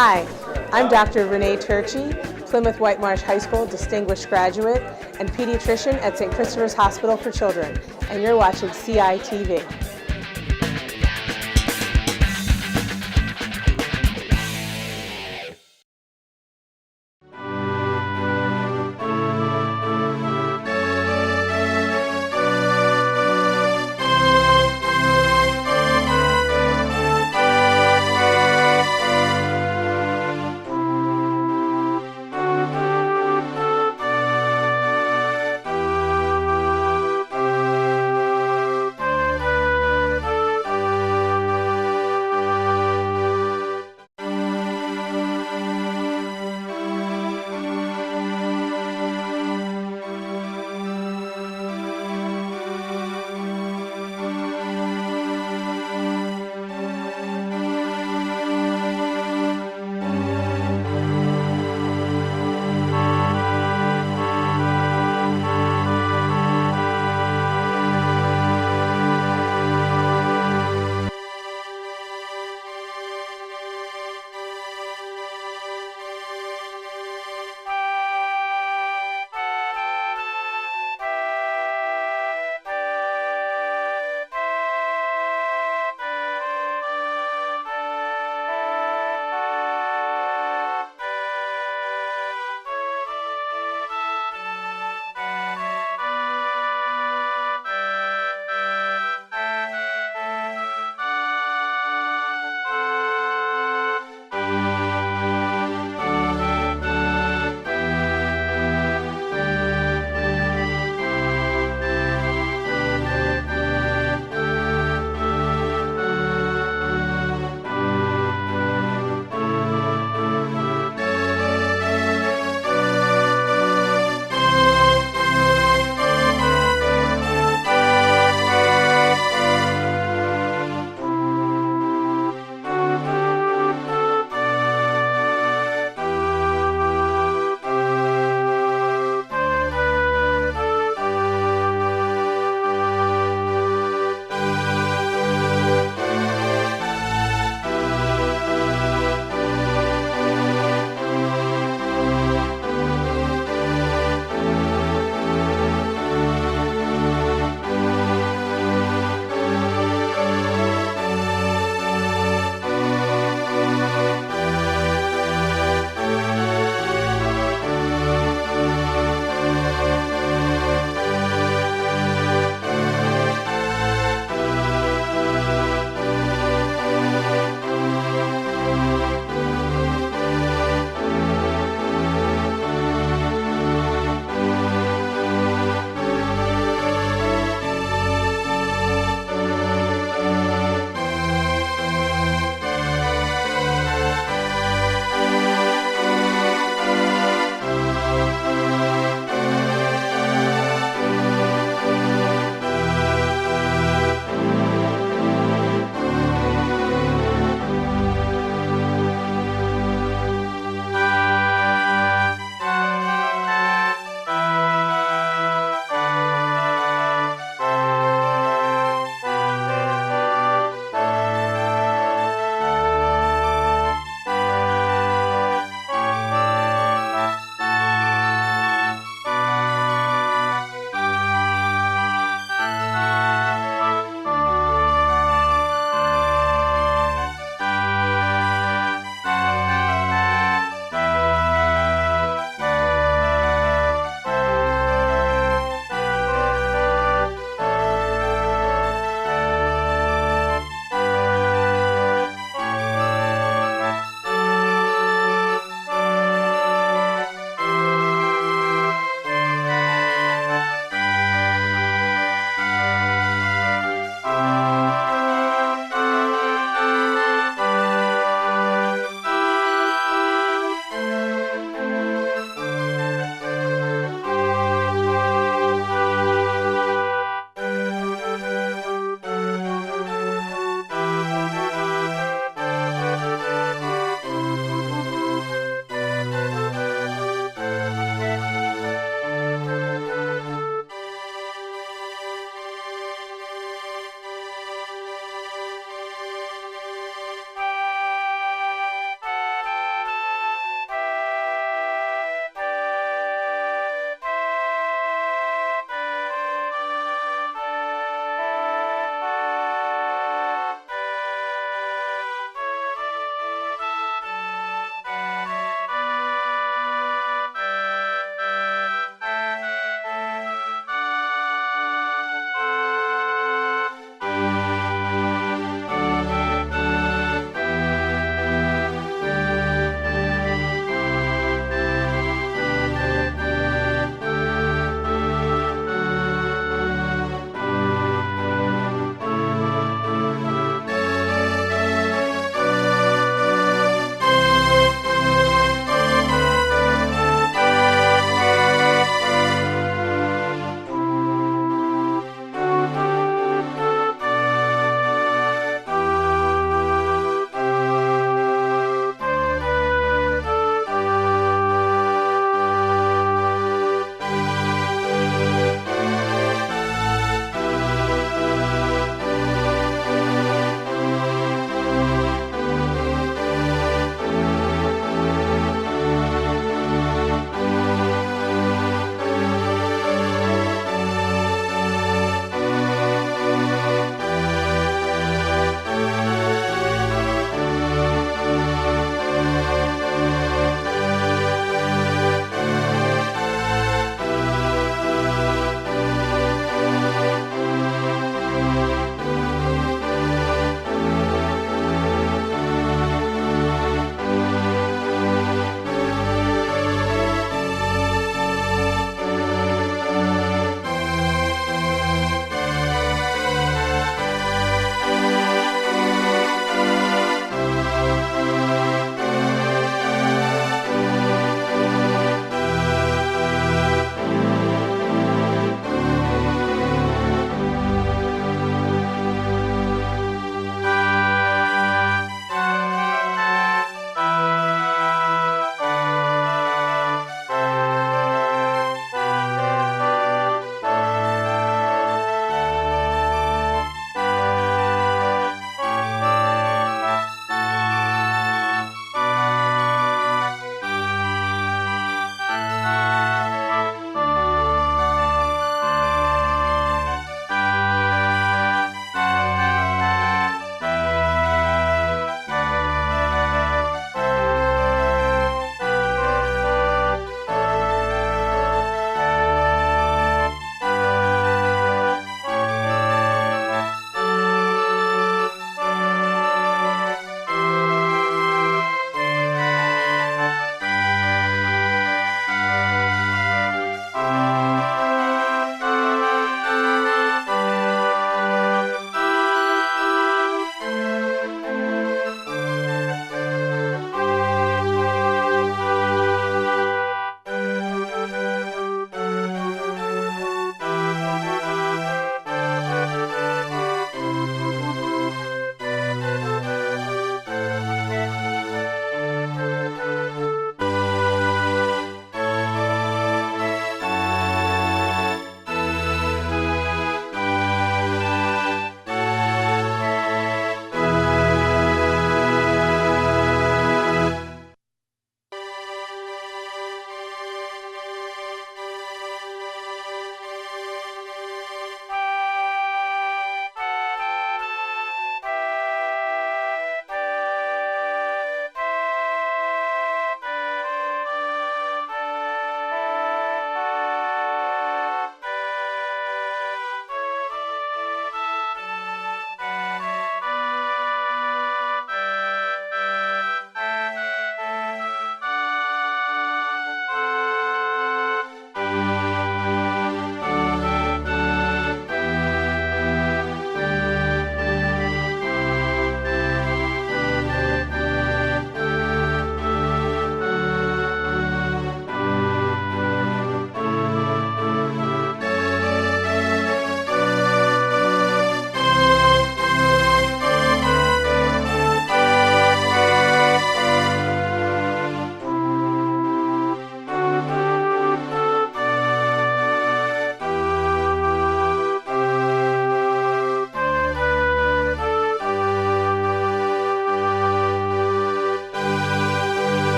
Hi, I'm Dr. Renee Turchi, Plymouth Whitemarsh High School Distinguished Graduate and Pediatrician at St. Christopher's Hospital for Children, and you're watching CITV.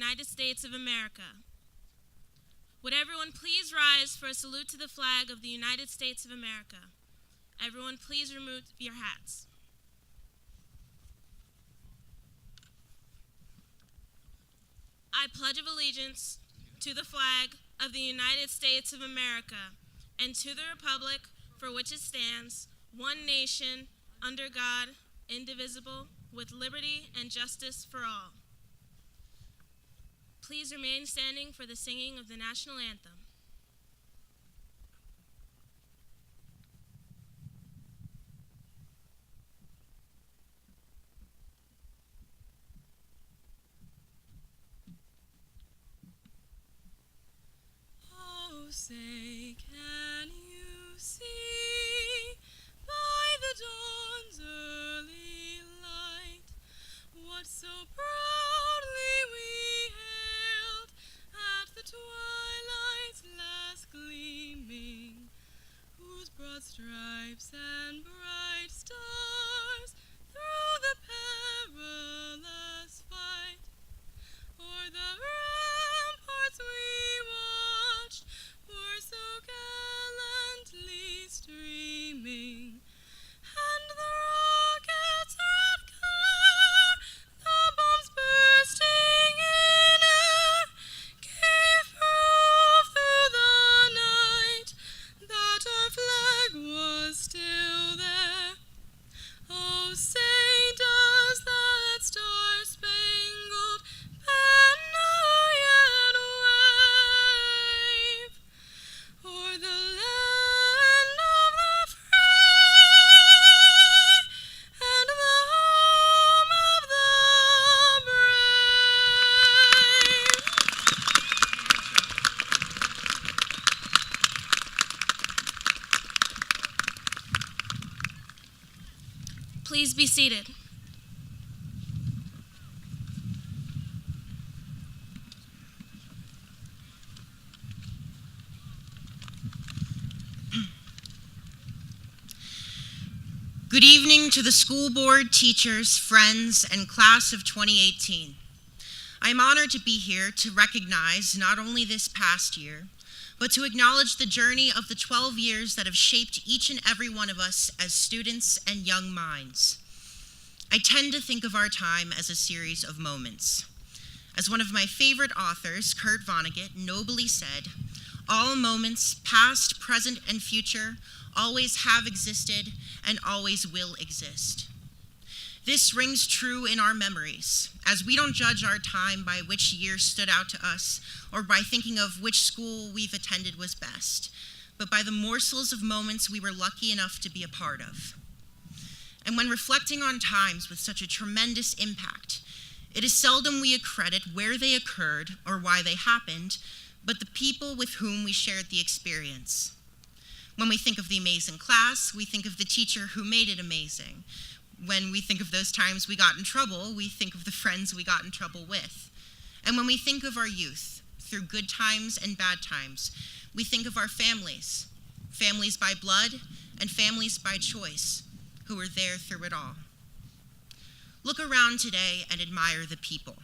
United States of America. Would everyone please rise for a salute to the flag of the United States of America? Everyone please remove your hats. I pledge allegiance to the flag of the United States of America and to the republic for which it stands, one nation, under God, indivisible, with liberty and justice for all. Please remain standing for the singing of the national anthem. Oh, say, can you see by the dawn's early light what so proudly we hailed at the twilight's last gleaming, whose broad stripes and bright stars through the perilous fight o'er the ramparts we watched were so gallantly streaming, and the rocket's red glare, the bombs bursting in air, gave proof through the night that our flag was still there. Oh, say, does that star-spangled banner yet wave o'er the land of the free and the home of the brave? Please be seated. Good evening to the school board, teachers, friends, and class of 2018. I'm honored to be here to recognize not only this past year, but to acknowledge the journey of the 12 years that have shaped each and every one of us as students and young minds. I tend to think of our time as a series of moments. As one of my favorite authors, Kurt Vonnegut, nobly said, "All moments, past, present, and future, always have existed and always will exist." This rings true in our memories, as we don't judge our time by which year stood out to us or by thinking of which school we've attended was best, but by the morsels of moments we were lucky enough to be a part of. And when reflecting on times with such a tremendous impact, it is seldom we accredit where they occurred or why they happened, but the people with whom we shared the experience. When we think of the amazing class, we think of the teacher who made it amazing. When we think of those times we got in trouble, we think of the friends we got in trouble with. And when we think of our youth, through good times and bad times, we think of our families, families by blood and families by choice, who were there through it all. Look around today and admire the people.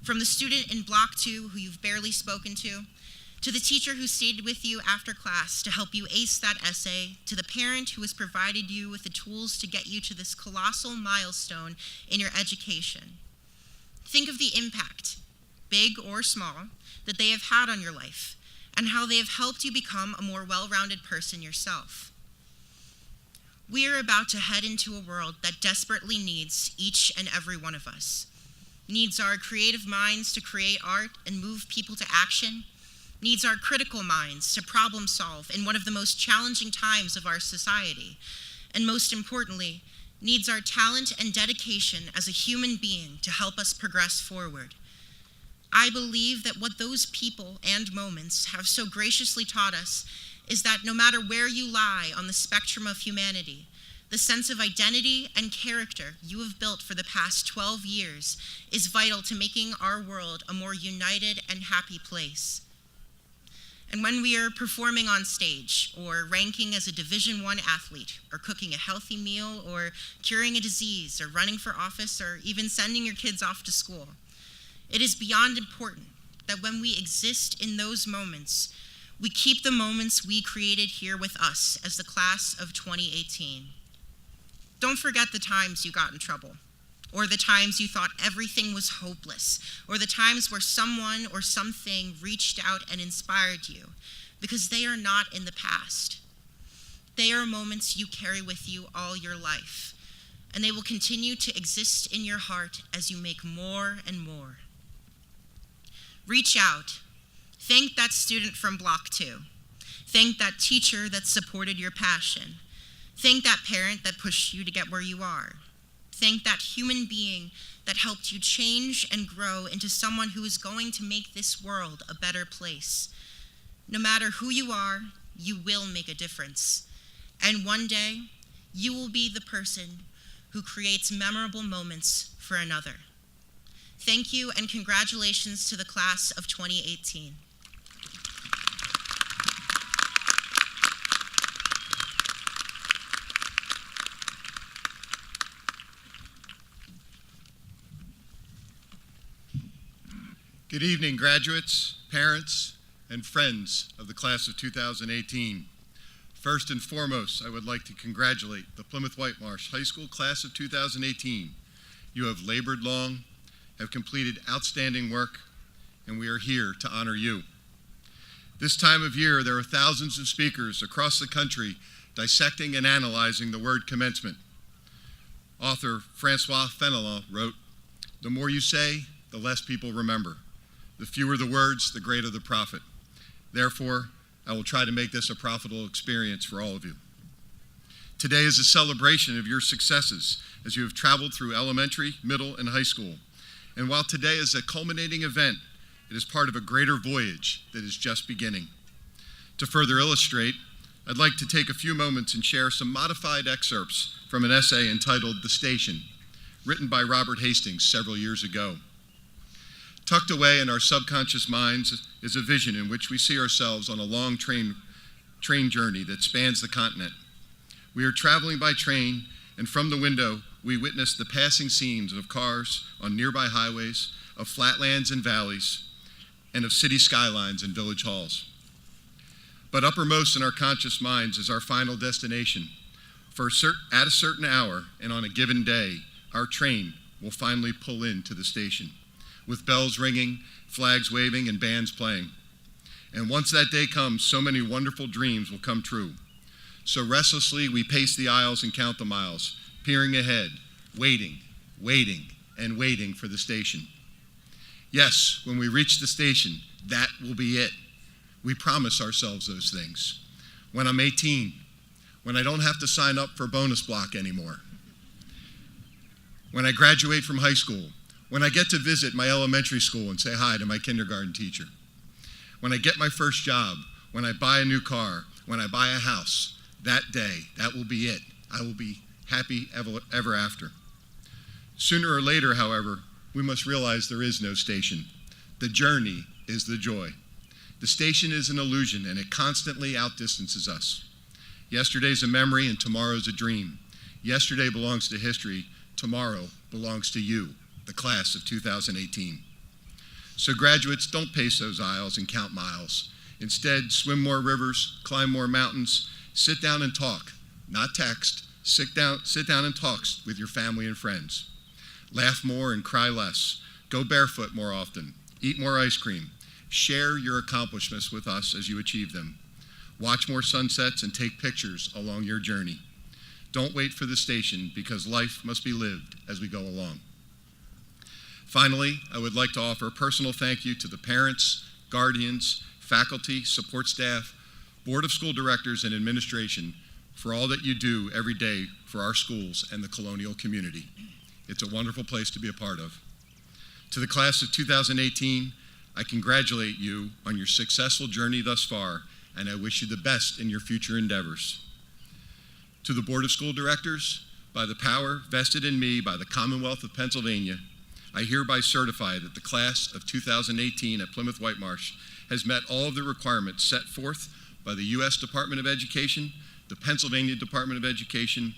From the student in Block 2 who you've barely spoken to the teacher who stayed with you after class to help you ace that essay, to the parent who has provided you with the tools to get you to this colossal milestone in your education. Think of the impact, big or small, that they have had on your life, and how they have helped you become a more well-rounded person yourself. We are about to head into a world that desperately needs each and every one of us. Needs our creative minds to create art and move people to action, needs our critical minds to problem solve in one of the most challenging times of our society, and most importantly, needs our talent and dedication as a human being to help us progress forward. I believe that what those people and moments have so graciously taught us is that no matter where you lie on the spectrum of humanity, the sense of identity and character you have built for the past 12 years is vital to making our world a more united and happy place. And when we are performing on stage, or ranking as a Division I athlete, or cooking a healthy meal, or curing a disease, or running for office, or even sending your kids off to school, It is beyond important that when we exist in those moments, we keep the moments we created here with us as the class of 2018. Don't forget the times you got in trouble, or the times you thought everything was hopeless, or the times where someone or something reached out and inspired you, because they are not in the past. They are moments you carry with you all your life, and they will continue to exist in your heart as you make more and more. Reach out. Thank that student from Block 2. Thank that teacher that supported your passion. Thank that parent that pushed you to get where you are. Thank that human being that helped you change and grow into someone who is going to make this world a better place. No matter who you are, you will make a difference. And one day, you will be the person who creates memorable moments for another. Thank you and congratulations to the class of 2018. Good evening, graduates, parents, and friends of the class of 2018. First and foremost, I would like to congratulate the Plymouth Whitemarsh High School class of 2018. You have labored long, have completed outstanding work, and we are here to honor you. This time of year, there are thousands of speakers across the country dissecting and analyzing the word commencement. Author Francois Fenelon wrote, "The more you say, the less people remember. The fewer the words, the greater the profit. Therefore, I will try to make this a profitable experience for all of you." Today is a celebration of your successes as you have traveled through elementary, middle, and high school. And while today is a culminating event, it is part of a greater voyage that is just beginning. To further illustrate, I'd like to take a few moments and share some modified excerpts from an essay entitled "The Station," written by Robert Hastings several years ago. Tucked away in our subconscious minds is a vision in which we see ourselves on a long train journey that spans the continent. We are traveling by train, and from the window, we witness the passing scenes of cars on nearby highways, of flatlands and valleys, and of city skylines and village halls. But uppermost in our conscious minds is our final destination. At a certain hour and on a given day, our train will finally pull into the station, with bells ringing, flags waving, and bands playing. And once that day comes, so many wonderful dreams will come true. So restlessly, we pace the aisles and count the miles, peering ahead, waiting, and waiting for the station. Yes, when we reach the station, that will be it. We promise ourselves those things. When I'm 18, when I don't have to sign up for bonus block anymore, when I graduate from high school, when I get to visit my elementary school and say hi to my kindergarten teacher, when I get my first job, when I buy a new car, when I buy a house, that day, that will be it. I will be happy ever after. Sooner or later, however, we must realize there is no station. The journey is the joy. The station is an illusion, and it constantly outdistances us. Yesterday's a memory, and tomorrow's a dream. Yesterday belongs to history. Tomorrow belongs to you, the class of 2018. So graduates, don't pace those aisles and count miles. Instead, swim more rivers, climb more mountains, sit down and talk, not text. Sit down and talk with your family and friends. Laugh more and cry less. Go barefoot more often. Eat more ice cream. Share your accomplishments with us as you achieve them. Watch more sunsets and take pictures along your journey. Don't wait for the station, because life must be lived as we go along. Finally, I would like to offer a personal thank you to the parents, guardians, faculty, support staff, Board of School Directors, and administration for all that you do every day for our schools and the Colonial community. It's a wonderful place to be a part of. To the class of 2018, I congratulate you on your successful journey thus far, and I wish you the best in your future endeavors. To the Board of School Directors, by the power vested in me by the Commonwealth of Pennsylvania, I hereby certify that the class of 2018 at Plymouth Whitemarsh has met all of the requirements set forth by the U.S. Department of Education, the Pennsylvania Department of Education,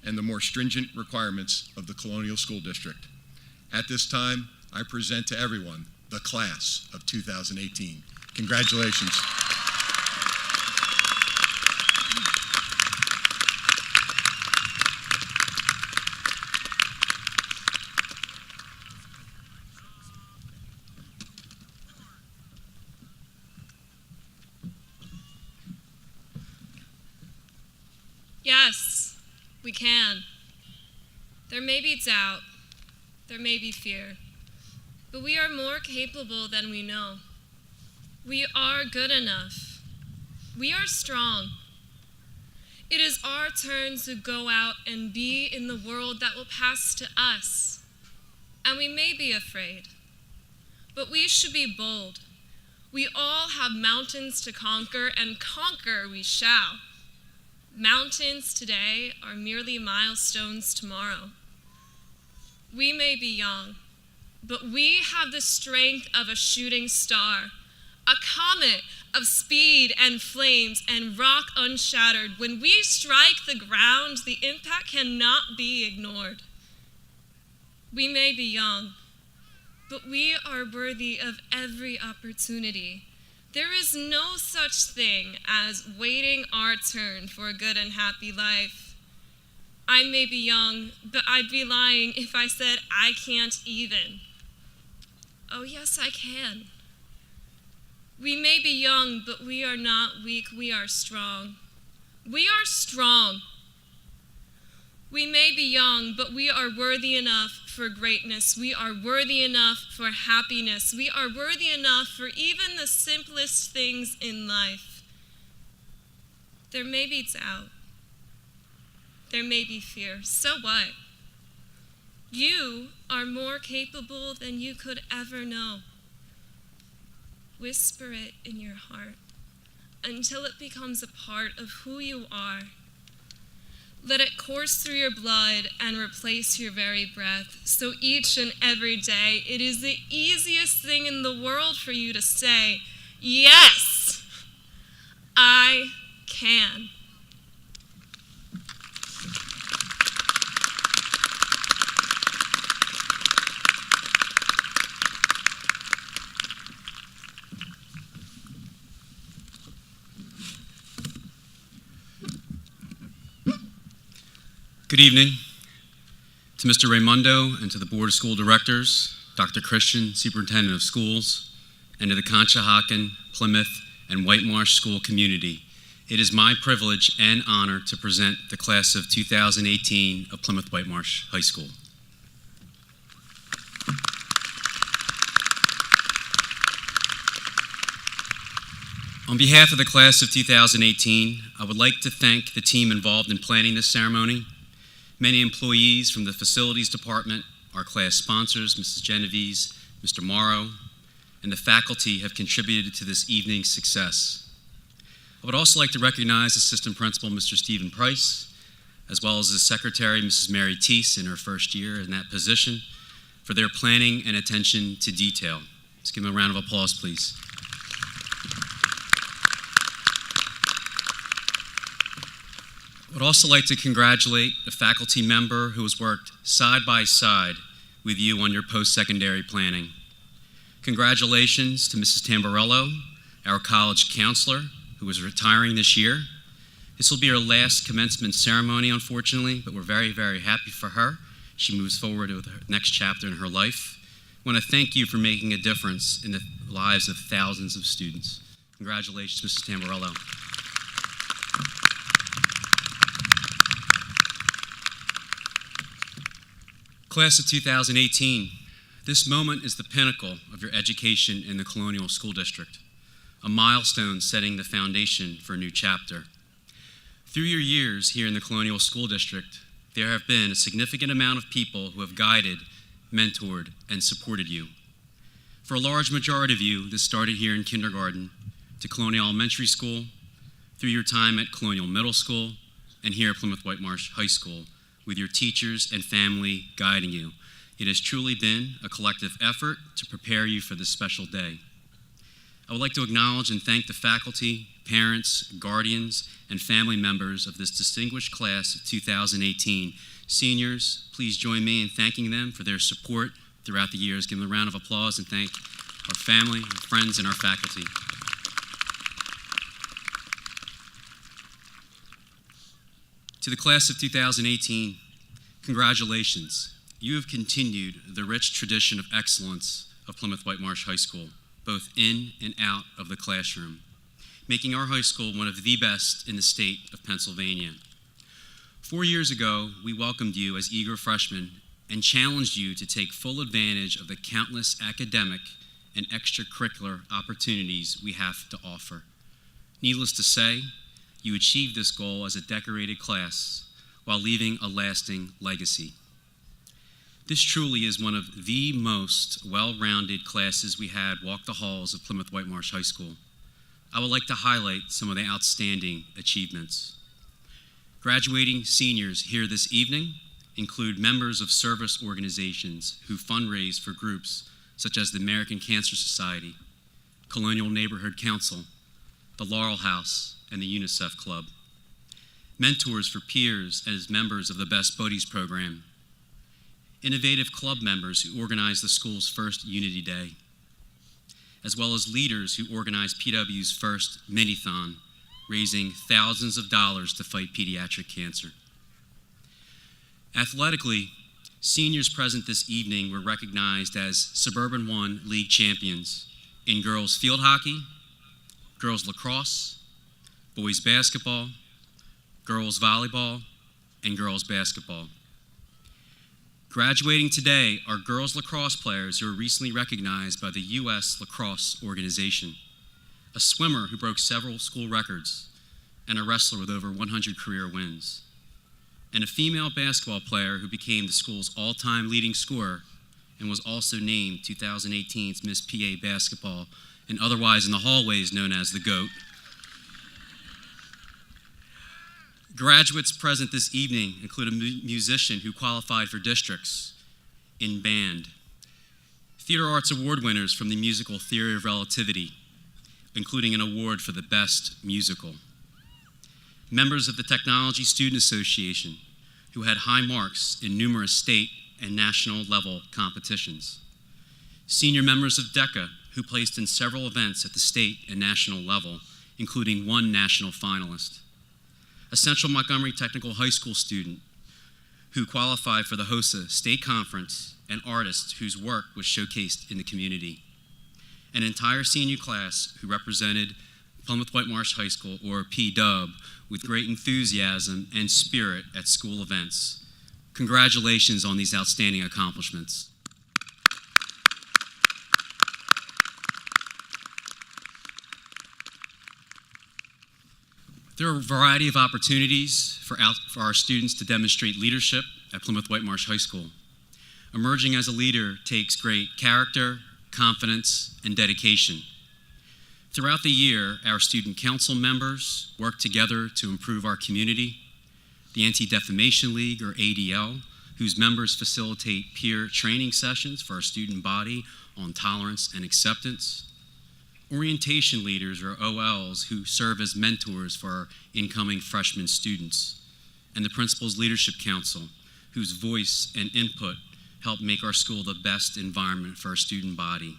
and the more stringent requirements of the Colonial School District. At this time, I present to everyone the class of 2018. Congratulations. Yes, we can. There may be doubt, there may be fear, but we are more capable than we know. We are good enough. We are strong. It is our turn to go out and be in the world that will pass to us. And we may be afraid, but we should be bold. We all have mountains to conquer, and conquer we shall. Mountains today are merely milestones tomorrow. We may be young, but we have the strength of a shooting star, a comet of speed and flames and rock unshattered. When we strike the ground, the impact cannot be ignored. We may be young, but we are worthy of every opportunity. There is no such thing as waiting our turn for a good and happy life. I may be young, but I'd be lying if I said I can't even. Oh yes, I can. We may be young, but we are not weak, we are strong. We are strong. We may be young, but we are worthy enough for greatness. We are worthy enough for happiness. We are worthy enough for even the simplest things in life. There may be doubt. There may be fear. So what? You are more capable than you could ever know. Whisper it in your heart until it becomes a part of who you are. Let it course through your blood and replace your very breath. So each and every day, it is the easiest thing in the world for you to say, yes, I can. Good evening to Mr. Raimundo and to the Board of School Directors, Dr. Christian, Superintendent of Schools, and to the Conshohocken, Plymouth, and Whitemarsh school community. It is my privilege and honor to present the class of 2018 of Plymouth Whitemarsh High School. On behalf of the class of 2018, I would like to thank the team involved in planning this ceremony, many employees from the facilities department, our class sponsors, Mrs. Genovese, Mr. Morrow, and the faculty have contributed to this evening's success. I would also like to recognize Assistant Principal Mr. Stephen Price, as well as his secretary, Mrs. Mary Teese, in her first year in that position, for their planning and attention to detail. Let's give them a round of applause, please. I would also like to congratulate a faculty member who has worked side by side with you on your post-secondary planning. Congratulations to Mrs. Tamborello, our college counselor, who is retiring this year. This will be her last commencement ceremony, unfortunately, but we're very, very happy for her. She moves forward with her next chapter in her life. I want to thank you for making a difference in the lives of thousands of students. Congratulations, Mrs. Tamborello. Class of 2018, this moment is the pinnacle of your education in the Colonial School District, a milestone setting the foundation for a new chapter. Through your years here in the Colonial School District, there have been a significant amount of people who have guided, mentored, and supported you. For a large majority of you, this started here in kindergarten, to Colonial Elementary School, through your time at Colonial Middle School, and here at Plymouth Whitemarsh High School, with your teachers and family guiding you. It has truly been a collective effort to prepare you for this special day. I would like to acknowledge and thank the faculty, parents, guardians, and family members of this distinguished class of 2018. Seniors, please join me in thanking them for their support throughout the years. Give them a round of applause and thank our family, our friends, and our faculty. To the class of 2018, congratulations. You have continued the rich tradition of excellence of Plymouth Whitemarsh High School, both in and out of the classroom, making our high school one of the best in the state of Pennsylvania. 4 years ago, we welcomed you as eager freshmen and challenged you to take full advantage of the countless academic and extracurricular opportunities we have to offer. Needless to say, you achieved this goal as a decorated class while leaving a lasting legacy. This truly is one of the most well-rounded classes we had walk the halls of Plymouth Whitemarsh High School. I would like to highlight some of the outstanding achievements. Graduating seniors here this evening include members of service organizations who fundraise for groups such as the American Cancer Society, Colonial Neighborhood Council, the Laurel House, and the UNICEF Club. Mentors for peers as members of the Best Buddies program. Innovative club members who organize the school's first Unity Day, as well as leaders who organize PW's first Minithon, raising thousands of dollars to fight pediatric cancer. Athletically, seniors present this evening were recognized as Suburban 1 League champions in girls field hockey, girls lacrosse, boys basketball, girls volleyball, and girls basketball. Graduating today are girls lacrosse players who were recently recognized by the U.S. Lacrosse Organization, a swimmer who broke several school records, and a wrestler with over 100 career wins, and a female basketball player who became the school's all-time leading scorer and was also named 2018's Miss PA Basketball and otherwise in the hallways known as the GOAT. Graduates present this evening include a musician who qualified for districts in band, Theater Arts Award winners from the musical Theory of Relativity, including an award for the best musical, members of the Technology Student Association who had high marks in numerous state and national level competitions, senior members of DECA who placed in several events at the state and national level, including one national finalist, a Central Montgomery Technical High School student who qualified for the HOSA State Conference, and artists whose work was showcased in the community. An entire senior class who represented Plymouth Whitemarsh High School, or P-Dub, with great enthusiasm and spirit at school events. Congratulations on these outstanding accomplishments. There are a variety of opportunities for our students to demonstrate leadership at Plymouth Whitemarsh High School. Emerging as a leader takes great character, confidence, and dedication. Throughout the year, our student council members work together to improve our community. The Anti-Defamation League, or ADL, whose members facilitate peer training sessions for our student body on tolerance and acceptance. Orientation leaders, or OLs, who serve as mentors for our incoming freshman students, and the Principal's Leadership Council, whose voice and input help make our school the best environment for our student body.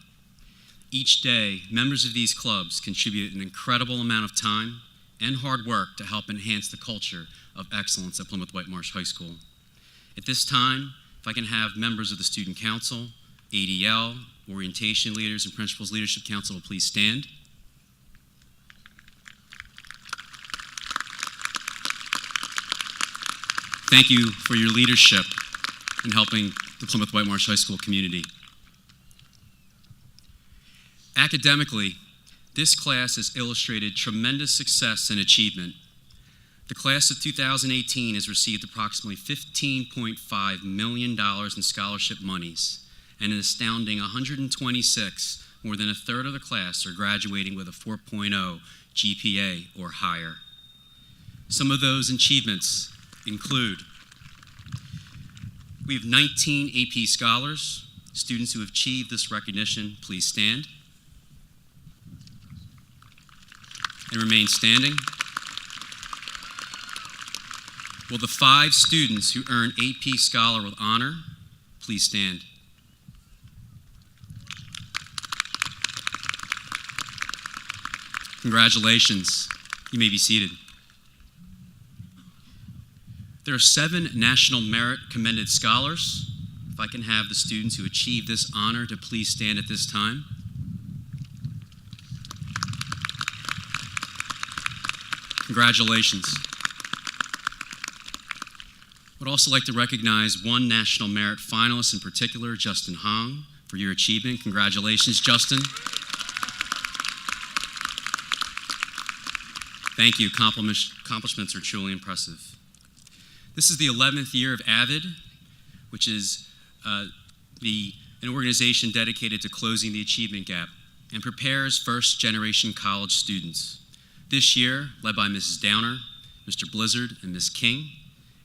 Each day, members of these clubs contribute an incredible amount of time and hard work to help enhance the culture of excellence at Plymouth Whitemarsh High School. At this time, if I can have members of the Student Council, ADL, orientation leaders, and Principal's Leadership Council to please stand. Thank you for your leadership in helping the Plymouth Whitemarsh High School community. Academically, this class has illustrated tremendous success and achievement. The class of 2018 has received approximately $15.5 million in scholarship monies, and an astounding 126, more than a third of the class, are graduating with a 4.0 GPA or higher. Some of those achievements include: we have 19 AP scholars. Students who have achieved this recognition, please stand and remain standing. Will the 5 students who earned AP Scholar with honor please stand? Congratulations. You may be seated. There are 7 National Merit Commended Scholars. If I can have the students who achieved this honor to please stand at this time. Congratulations. I would also like to recognize one National Merit finalist in particular, Justin Hong, for your achievement. Congratulations, Justin. Thank you. Accomplishments are truly impressive. This is the 11th year of AVID, which is an organization dedicated to closing the achievement gap and prepares first-generation college students. This year, led by Mrs. Downer, Mr. Blizzard, and Ms. King,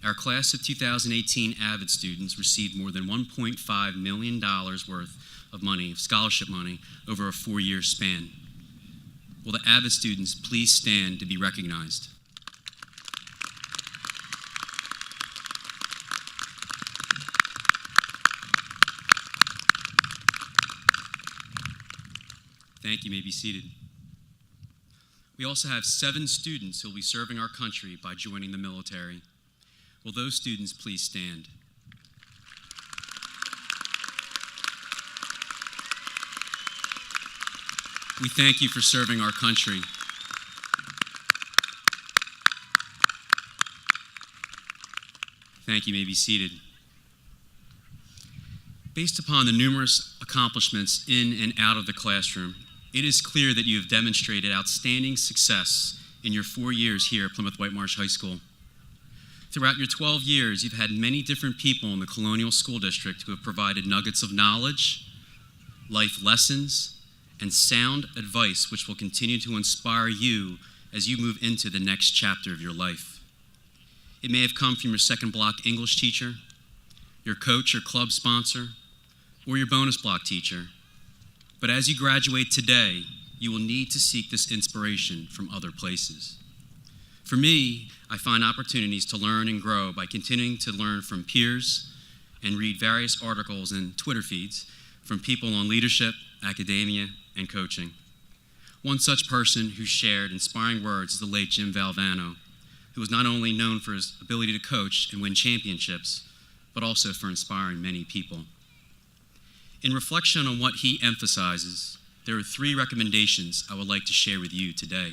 our class of 2018 AVID students received more than $1.5 million worth of money, scholarship money, over a 4-year span. Will the AVID students please stand to be recognized? Thank you. You may be seated. We also have 7 students who will be serving our country by joining the military. Will those students please stand? We thank you for serving our country. Thank you. You may be seated. Based upon the numerous accomplishments in and out of the classroom, it is clear that you have demonstrated outstanding success in your 4 years here at Plymouth Whitemarsh High School. Throughout your 12 years, you've had many different people in the Colonial School District who have provided nuggets of knowledge, life lessons, and sound advice which will continue to inspire you as you move into the next chapter of your life. It may have come from your second block English teacher, your coach or club sponsor, or your bonus block teacher. But as you graduate today, you will need to seek this inspiration from other places. For me, I find opportunities to learn and grow by continuing to learn from peers and read various articles and Twitter feeds from people on leadership, academia, and coaching. One such person who shared inspiring words is the late Jim Valvano, who was not only known for his ability to coach and win championships, but also for inspiring many people. In reflection on what he emphasizes, there are 3 recommendations I would like to share with you today.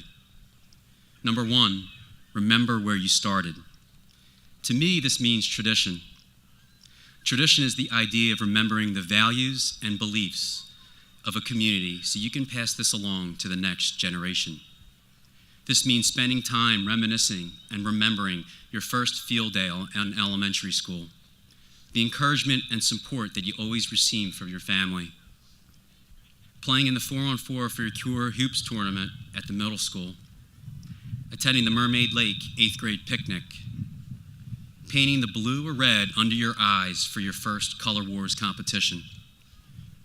Number 1, remember where you started. To me, this means tradition. Tradition is the idea of remembering the values and beliefs of a community so you can pass this along to the next generation. This means spending time reminiscing and remembering your first field day in elementary school, the encouragement and support that you always received from your family, playing in the 4-on-4 for your Cure Hoops tournament at the middle school, attending the Mermaid Lake 8th grade picnic, painting the blue or red under your eyes for your first Color Wars competition,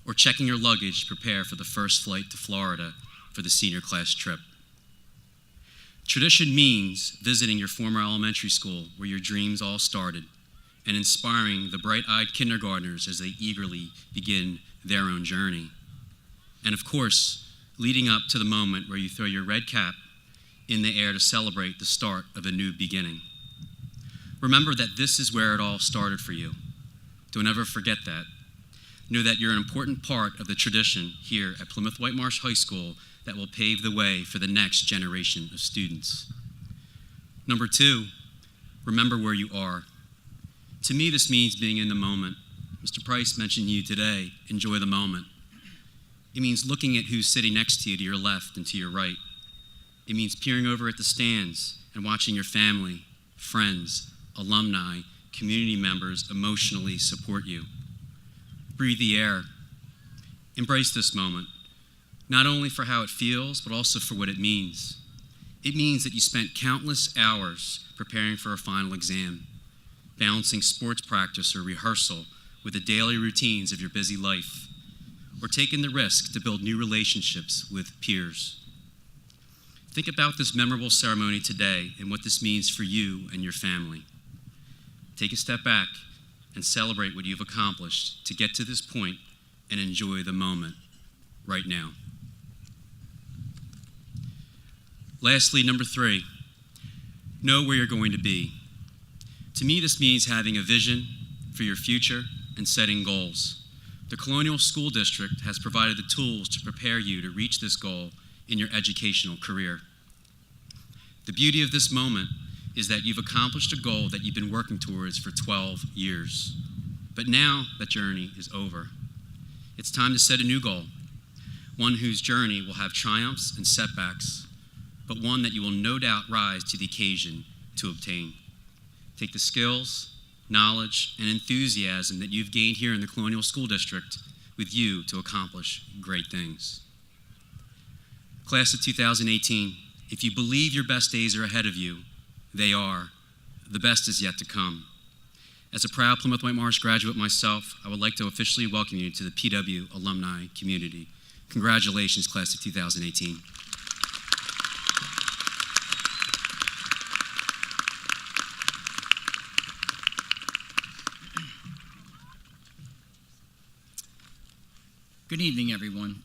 or checking your luggage to prepare for the first flight to Florida for the senior class trip. Tradition means visiting your former elementary school where your dreams all started and inspiring the bright-eyed kindergartners as they eagerly begin their own journey. And of course, leading up to the moment where you throw your red cap in the air to celebrate the start of a new beginning. Remember that this is where it all started for you. Don't ever forget that. Know that you're an important part of the tradition here at Plymouth Whitemarsh High School that will pave the way for the next generation of students. Number 2, remember where you are. To me, this means being in the moment. Mr. Price mentioned you today, enjoy the moment. It means looking at who's sitting next to you to your left and to your right. It means peering over at the stands and watching your family, friends, alumni, community members emotionally support you. Breathe the air. Embrace this moment, not only for how it feels, but also for what it means. It means that you spent countless hours preparing for a final exam, balancing sports practice or rehearsal with the daily routines of your busy life, or taking the risk to build new relationships with peers. Think about this memorable ceremony today and what this means for you and your family. Take a step back and celebrate what you've accomplished to get to this point and enjoy the moment right now. Lastly, number 3, know where you're going to be. To me, this means having a vision for your future and setting goals. The Colonial School District has provided the tools to prepare you to reach this goal in your educational career. The beauty of this moment is that you've accomplished a goal that you've been working towards for 12 years. But now that journey is over. It's time to set a new goal, one whose journey will have triumphs and setbacks, but one that you will no doubt rise to the occasion to obtain. Take the skills, knowledge, and enthusiasm that you've gained here in the Colonial School District with you to accomplish great things. Class of 2018, if you believe your best days are ahead of you, they are. The best is yet to come. As a proud Plymouth Whitemarsh graduate myself, I would like to officially welcome you to the PW alumni community. Congratulations, class of 2018. Good evening, everyone.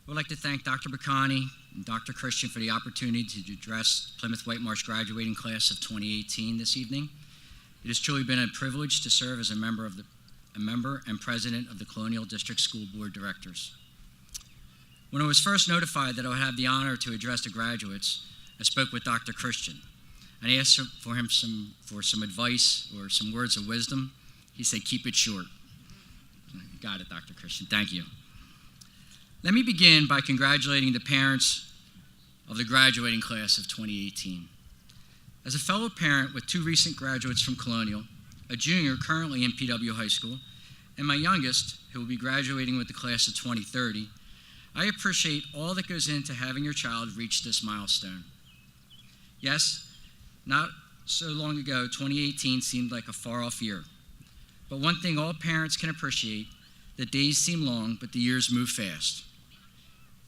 I would like to thank Dr. Bacani and Dr. Christian for the opportunity to address Plymouth Whitemarsh graduating class of 2018 this evening. It has truly been a privilege to serve as a member and president of the Colonial District School Board Directors. When I was first notified that I would have the honor to address the graduates, I spoke with Dr. Christian and I asked for him for some advice or some words of wisdom. He said, "Keep it short." You got it, Dr. Christian. Thank you. Let me begin by congratulating the parents of the graduating class of 2018. As a fellow parent with 2 recent graduates from Colonial, a junior currently in PW High School, and my youngest, who will be graduating with the class of 2030, I appreciate all that goes into having your child reach this milestone. Yes, not so long ago, 2018 seemed like a far-off year. But one thing all parents can appreciate, the days seem long, but the years move fast.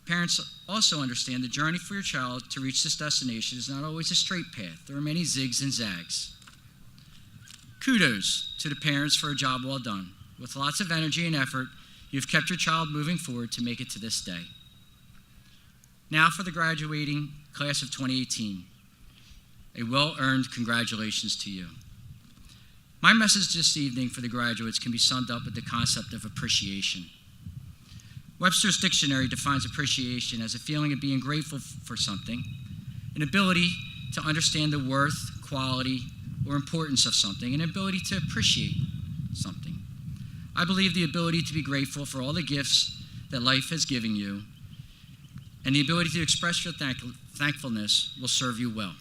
Parents also understand the journey for your child to reach this destination is not always a straight path. There are many zigs and zags. Kudos to the parents for a job well done. With lots of energy and effort, you've kept your child moving forward to make it to this day. Now for the graduating class of 2018. A well-earned congratulations to you. My message this evening for the graduates can be summed up with the concept of appreciation. Webster's Dictionary defines appreciation as a feeling of being grateful for something, an ability to understand the worth, quality, or importance of something, an ability to appreciate something. I believe the ability to be grateful for all the gifts that life has given you and the ability to express your thankfulness will serve you well.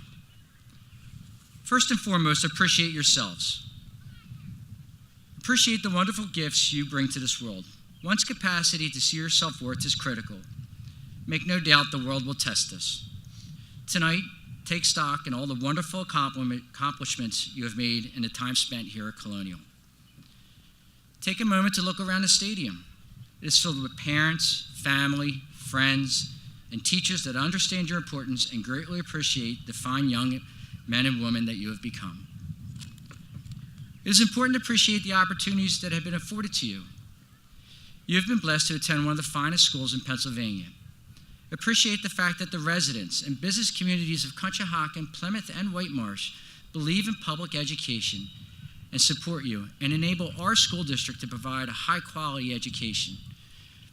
First and foremost, appreciate yourselves. Appreciate the wonderful gifts you bring to this world. One's capacity to see your self-worth is critical. Make no doubt the world will test this. Tonight, take stock in all the wonderful accomplishments you have made in the time spent here at Colonial. Take a moment to look around the stadium. It is filled with parents, family, friends, and teachers that understand your importance and greatly appreciate the fine young men and women that you have become. It is important to appreciate the opportunities that have been afforded to you. You have been blessed to attend one of the finest schools in Pennsylvania. Appreciate the fact that the residents and business communities of Conshohocken, Plymouth, and Whitemarsh believe in public education and support you and enable our school district to provide a high-quality education.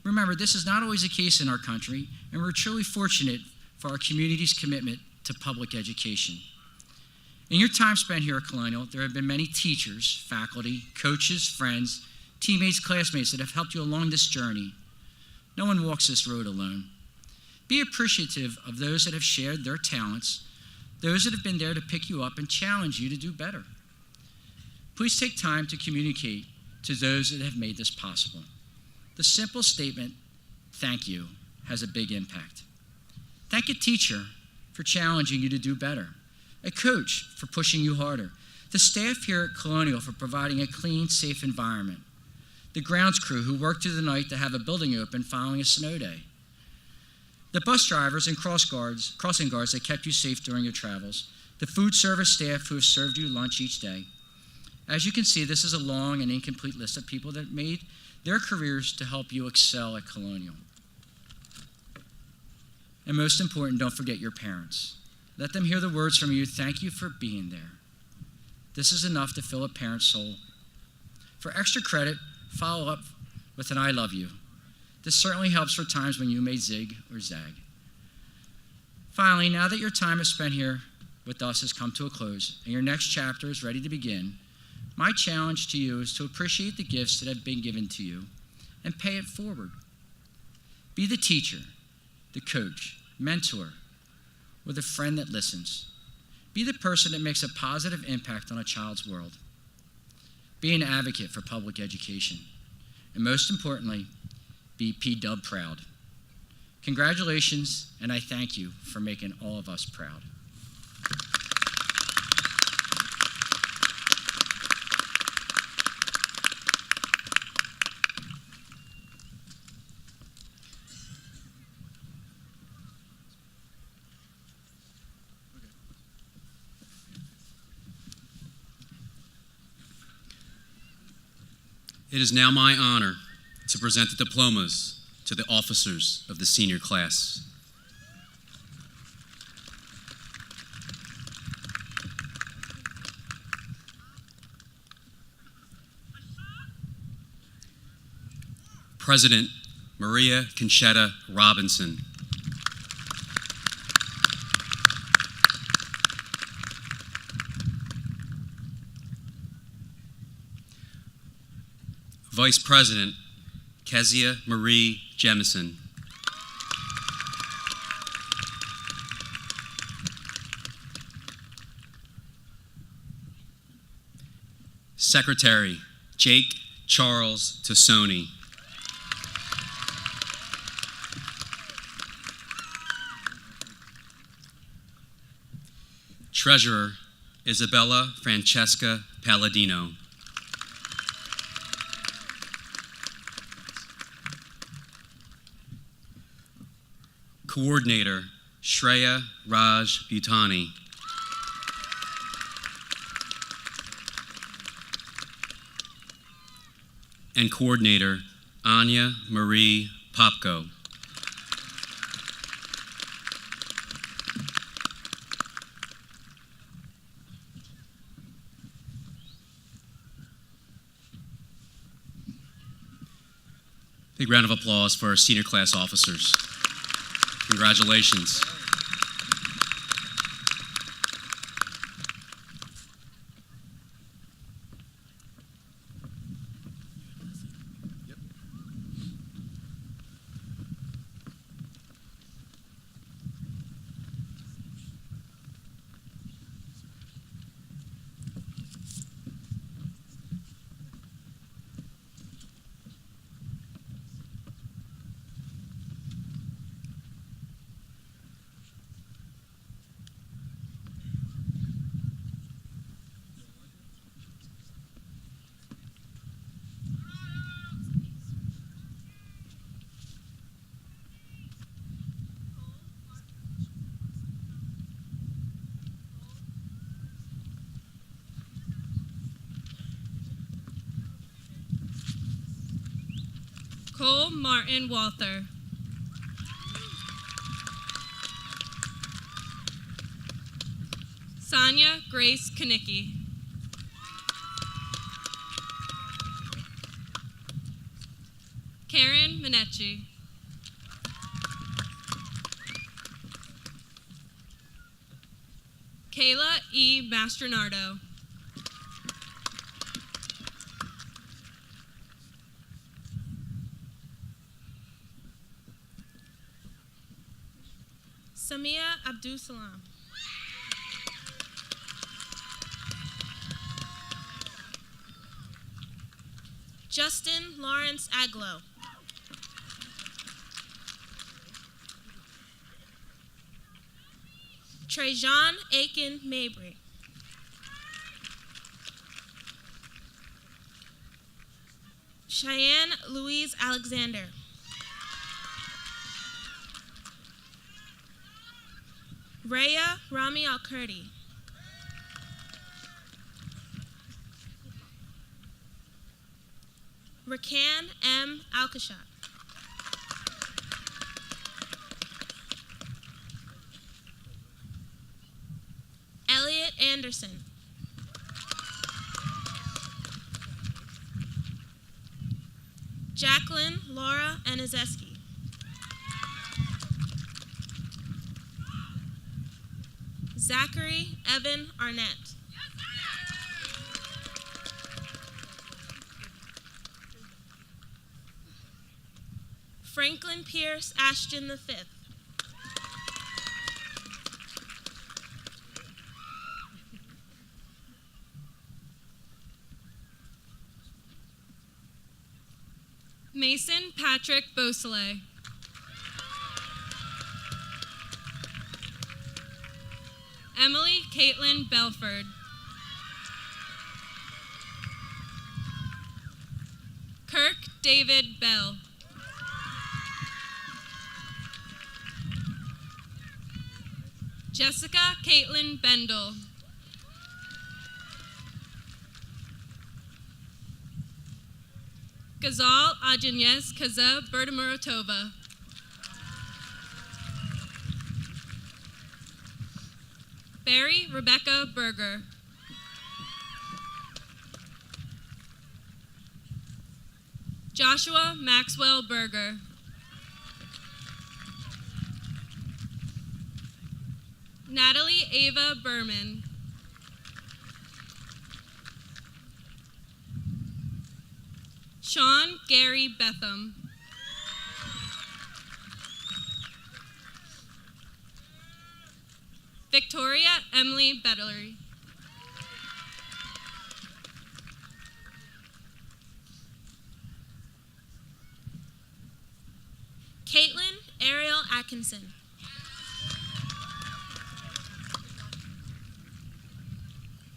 Remember, this is not always the case in our country, and we're truly fortunate for our community's commitment to public education. In your time spent here at Colonial, there have been many teachers, faculty, coaches, friends, teammates, classmates that have helped you along this journey. No one walks this road alone. Be appreciative of those that have shared their talents, those that have been there to pick you up and challenge you to do better. Please take time to communicate to those that have made this possible. The simple statement, "Thank you," has a big impact. Thank a teacher for challenging you to do better, a coach for pushing you harder, the staff here at Colonial for providing a clean, safe environment, the grounds crew who worked through the night to have a building open following a snow day, the bus drivers and crossing guards that kept you safe during your travels, the food service staff who have served you lunch each day. As you can see, this is a long and incomplete list of people that made their careers to help you excel at Colonial. And most important, don't forget your parents. Let them hear the words from you, thank you for being there. This is enough to fill a parent's soul. For extra credit, follow up with an I love you. This certainly helps for times when you may zig or zag. Finally, now that your time is spent here with us has come to a close and your next chapter is ready to begin, my challenge to you is to appreciate the gifts that have been given to you and pay it forward. Be the teacher, the coach, mentor, or the friend that listens. Be the person that makes a positive impact on a child's world. Be an advocate for public education. And most importantly, be PW proud. Congratulations, and I thank you for making all of us proud. It is now my honor to present the diplomas to the officers of the senior class. President Maria Conchetta Robinson. Vice President Kezia Marie Jemison. Secretary Jake Charles Tassoni. Treasurer Isabella Francesca Palladino. Coordinator Shreya Raj Bhutani. And Coordinator Anya Marie Popko. Big round of applause for our senior class officers. Congratulations. Cole Martin Walther. Sonia Grace Kanicki. Karen Minecci. Kayla E. Mastronardo. Samia Abdul-Salam. Justin Lawrence Aglow. Trajan Aiken Mabry. Cheyenne Louise Alexander. Rhea Rami Al-Kurdi. Rakan M. Alkashat. Anderson. Jacqueline Laura Anizeski. Zachary Evan Arnett. Franklin Pierce Ashton V. Mason Patrick Beausoleil. Emily Caitlin Belford. Kirk David Bell. Jessica Caitlin Bendel. Gazal Ajanyes Kaza Bertamurotova. Barry Rebecca Berger. Joshua Maxwell Berger. Natalie Ava Berman. Sean Gary Betham. Victoria Emily Bettery. Caitlin Ariel Atkinson.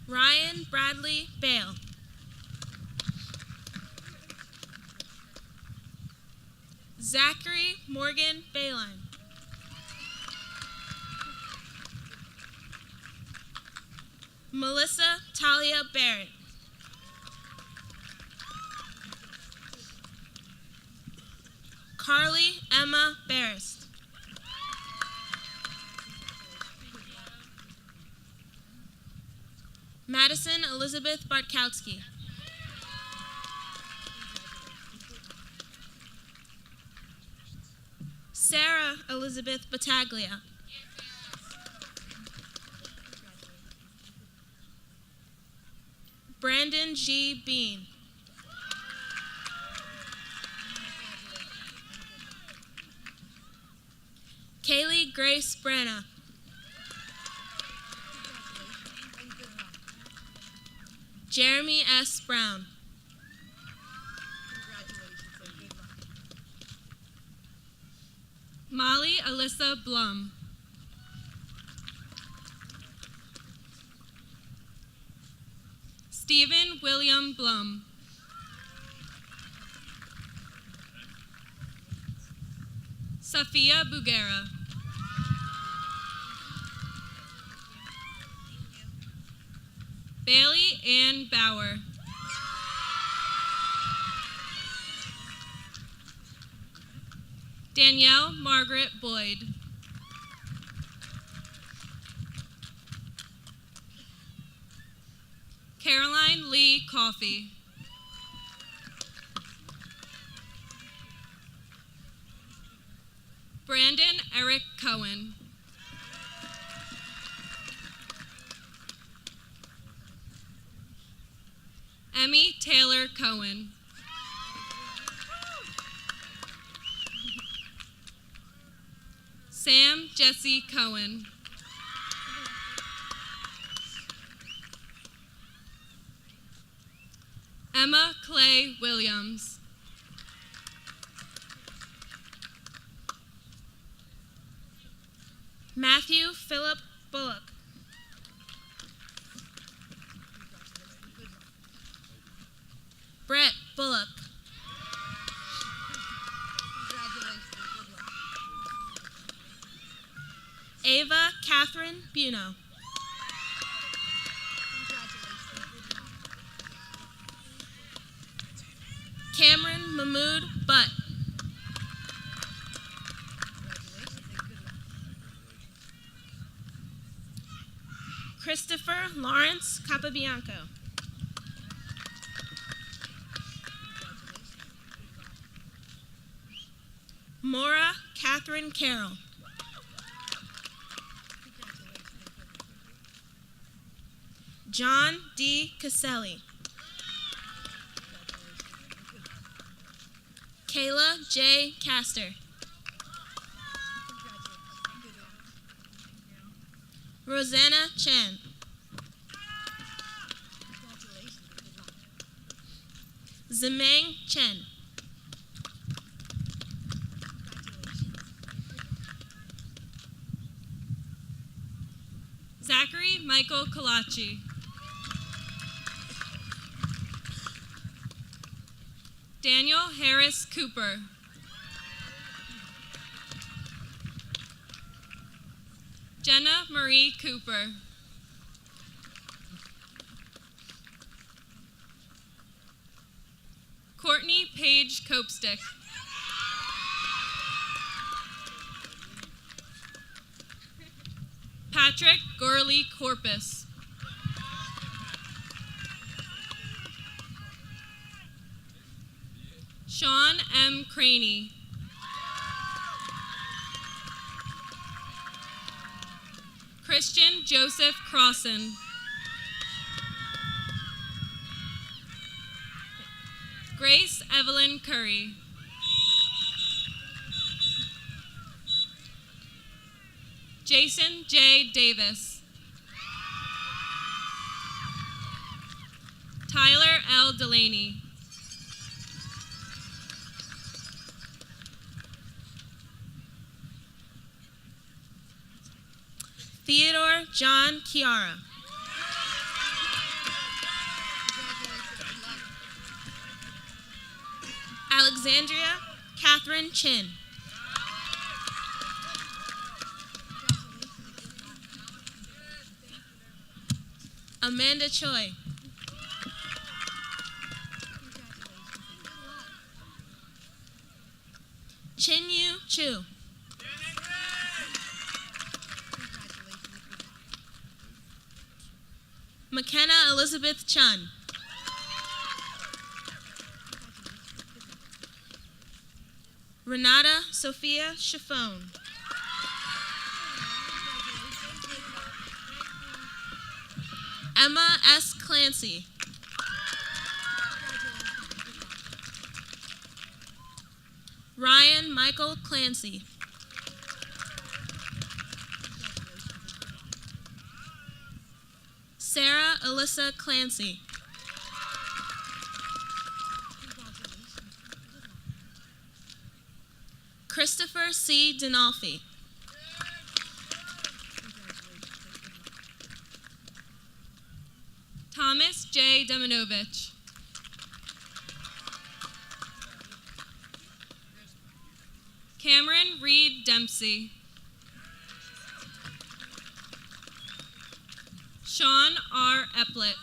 Ryan Bradley Bale. Zachary Morgan Bayline. Melissa Talia Barrett. Carly Emma Barrist. Madison Elizabeth Bartkowski. Sarah Elizabeth Battaglia. Brandon G. Bean. Kaylee Grace Branna. Jeremy S. Brown. Molly Alyssa Blum. Stephen William Blum. Safia Bugera. Bailey Ann Bauer. Danielle Margaret Boyd. Caroline Lee Coffey. Brandon Eric Cohen. Emmy Taylor Cohen. Sam Jesse Cohen. Emma Clay Williams. Matthew Philip Bullock. Brett Bullock. Ava Catherine Buno. Cameron Mahmood Butt. Christopher Lawrence Capabianco. Maura Catherine Carroll. John D. Caselli. Kayla J. Castor. Rosanna Chan. Zemang Chen. Zachary Michael Kalachi. Daniel Harris Cooper. Jenna Marie Cooper. Courtney Paige Copestick. Patrick Gurley Corpus. Sean M. Craney. Christian Joseph Crossan. Grace Evelyn Curry. Jason J. Davis. Tyler L. Delaney. Theodore John Chiara. Alexandria Catherine Chin. Amanda Choi. Chinyu Chu. McKenna Elizabeth Chun. Renata Sophia Chiffone. Emma S. Clancy. Ryan Michael Clancy. Sarah Alyssa Clancy. Christopher C. Dinolfi. Thomas J. Deminovich. Cameron Reed Dempsey. Sean R. Epplett.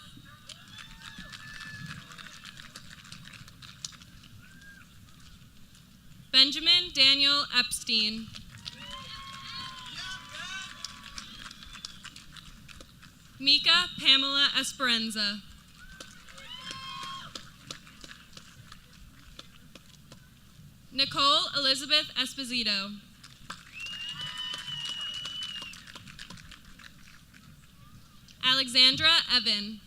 Benjamin Daniel Epstein. Mika Pamela Esperanza. Nicole Elizabeth Esposito. Alexandra Evan.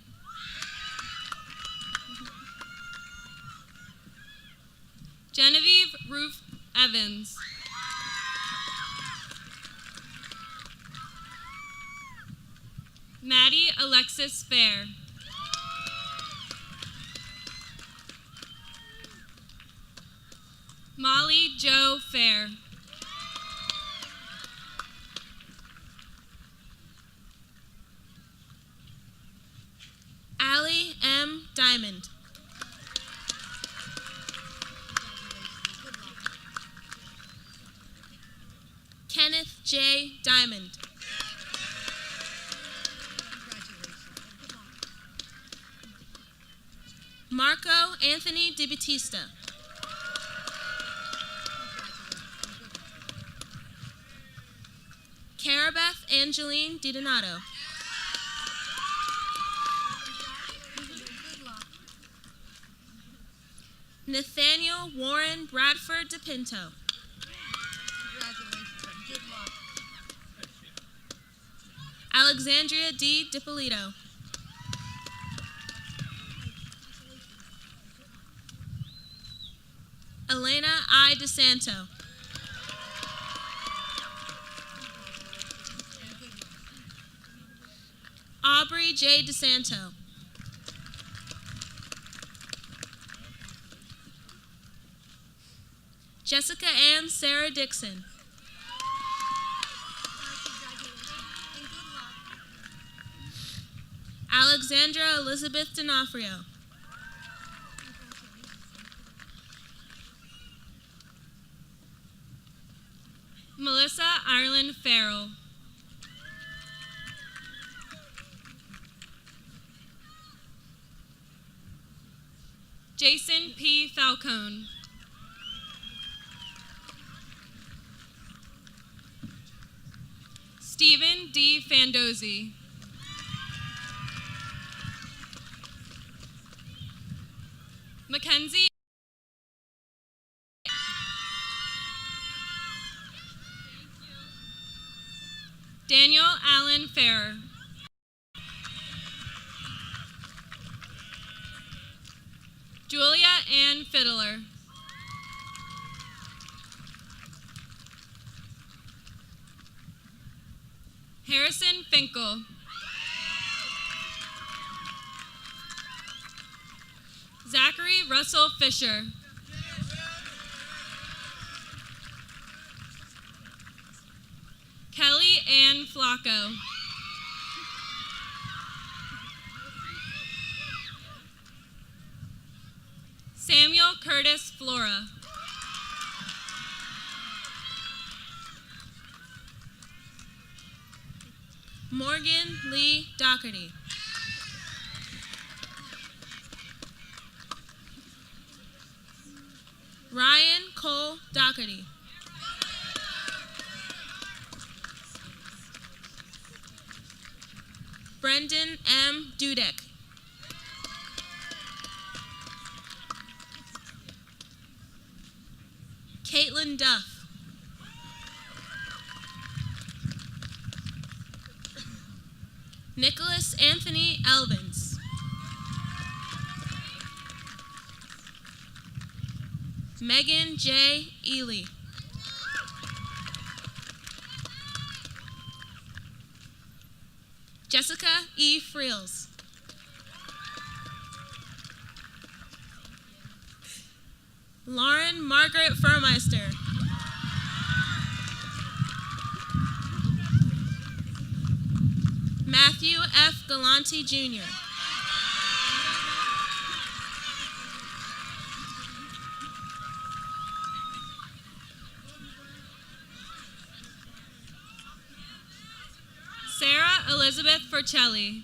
Genevieve Ruth Evans. Maddie Alexis Fair. Molly Jo Fair. Allie M. Diamond. Kenneth J. Diamond. Marco Anthony DiBattista. Carabeth Angeline DiDonato. Nathaniel Warren Bradford DePinto. Alexandria D. DiPolito. Elena I. DeSanto. Aubrey J. DeSanto. Jessica Ann Sarah Dixon. Alexandra Elizabeth D'Onofrio. Melissa Ireland Farrell. Jason P. Falcone. Stephen D. Fandozzi. Mackenzie Daniel Allen Farrer. Julia Ann Fiddler. Harrison Finkel. Zachary Russell Fisher. Kelly Ann Flacco. Samuel Curtis Flora. Morgan Lee Doherty. Ryan Cole Doherty. Brendan M. Dudek. Caitlin Duff. Nicholas Anthony Elvins. Megan J. Ely. Jessica E. Friels. Lauren Margaret Furmeister. Matthew F. Galante Jr. Sarah Elizabeth Forcelli.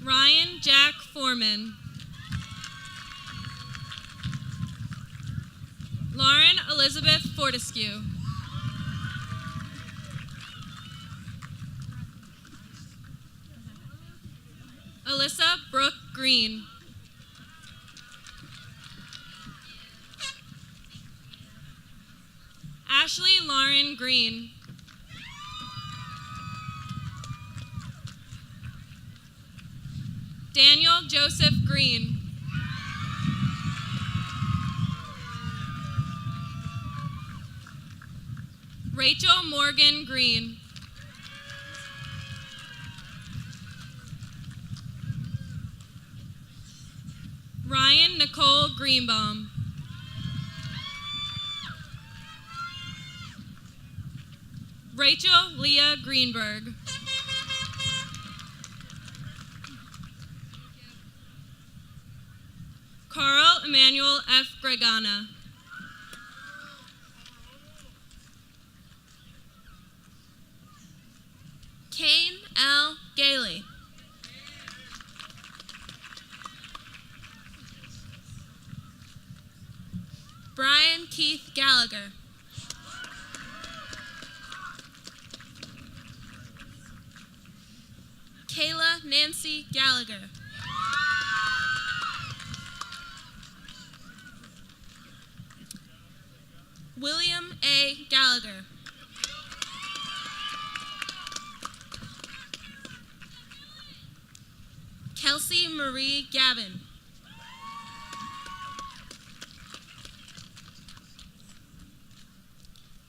Ryan Jack Foreman. Lauren Elizabeth Fortescue. Alyssa Brooke Green. Ashley Lauren Green. Daniel Joseph Green. Rachel Morgan Green. Ryan Nicole Greenbaum. Rachel Leah Greenberg. Carl Emmanuel F. Gregana. Kane L. Gailey. Brian Keith Gallagher. Kayla Nancy Gallagher. William A. Gallagher. Kelsey Marie Gavin.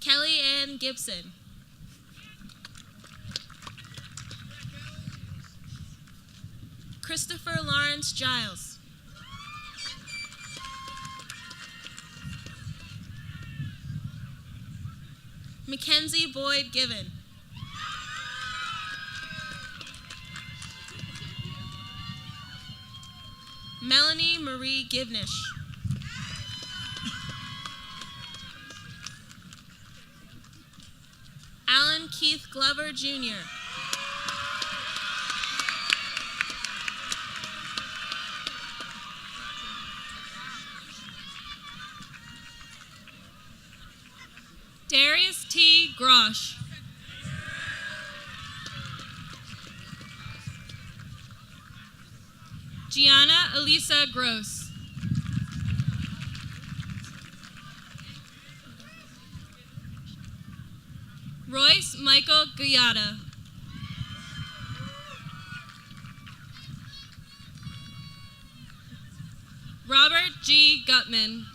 Kelly Ann Gibson. Christopher Lawrence Giles. Mackenzie Boyd Given. Melanie Marie Givnish. Alan Keith Glover Jr. Darius T. Grosh. Gianna Elisa Gross. Royce Michael Guyata. Robert G. Gutman.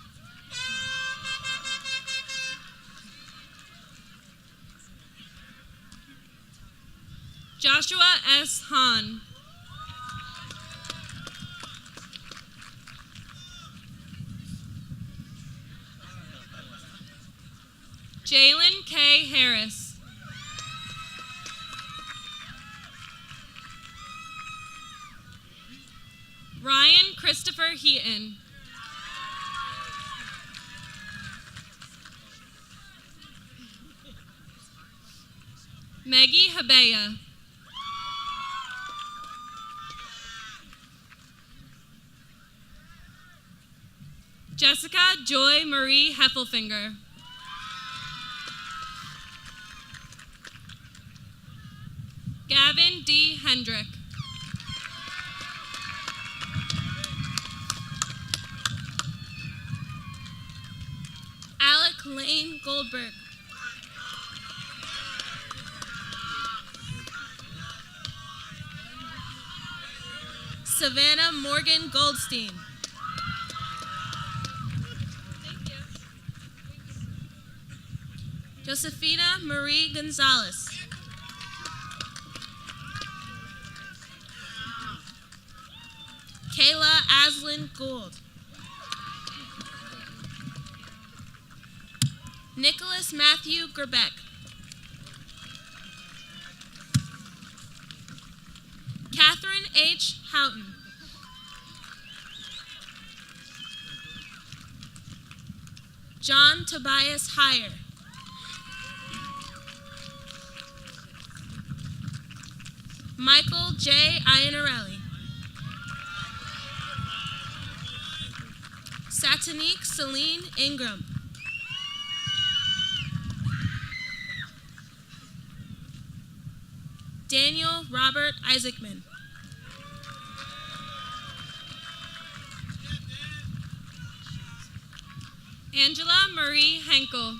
Joshua S. Hahn. Jalen K. Harris. Ryan Christopher Heaton. Maggie Habea. Jessica Joy Marie Heffelfinger. Gavin D. Hendrick. Alec Lane Goldberg. Savannah Morgan Goldstein. Josefina Marie Gonzalez. Kayla Aslin Gould. Nicholas Matthew Gerbeck. Catherine H. Houghton. John Tobias Heyer. Michael J. Iannarelli. Satanique Celine Ingram. Daniel Robert Isaacman. Angela Marie Henkel.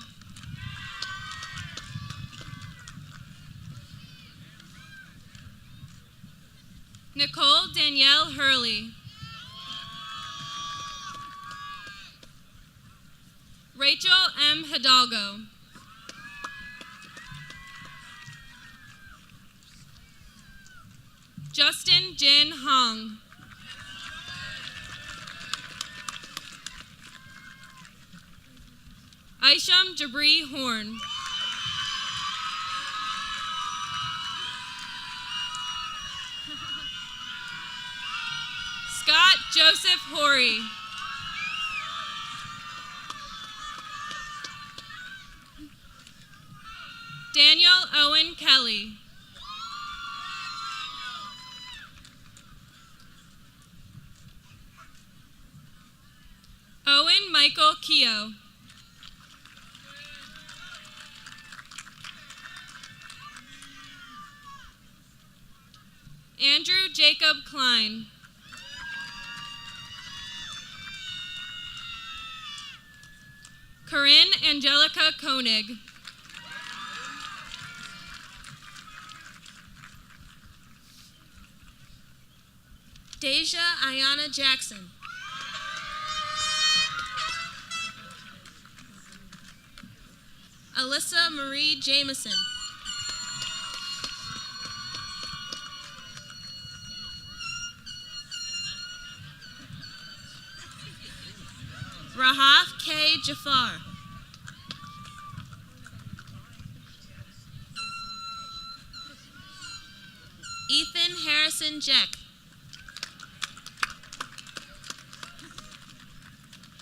Nicole Danielle Hurley. Rachel M. Hidalgo. Justin Jin Hong. Isham Jabri Horn. Scott Joseph Horry. Daniel Owen Kelly. Owen Michael Keogh. Andrew Jacob Klein. Corinne Angelica Koenig. Deja Ayana Jackson. Alyssa Marie Jameson. Rahaf K. Jafar. Ethan Harrison Jeck.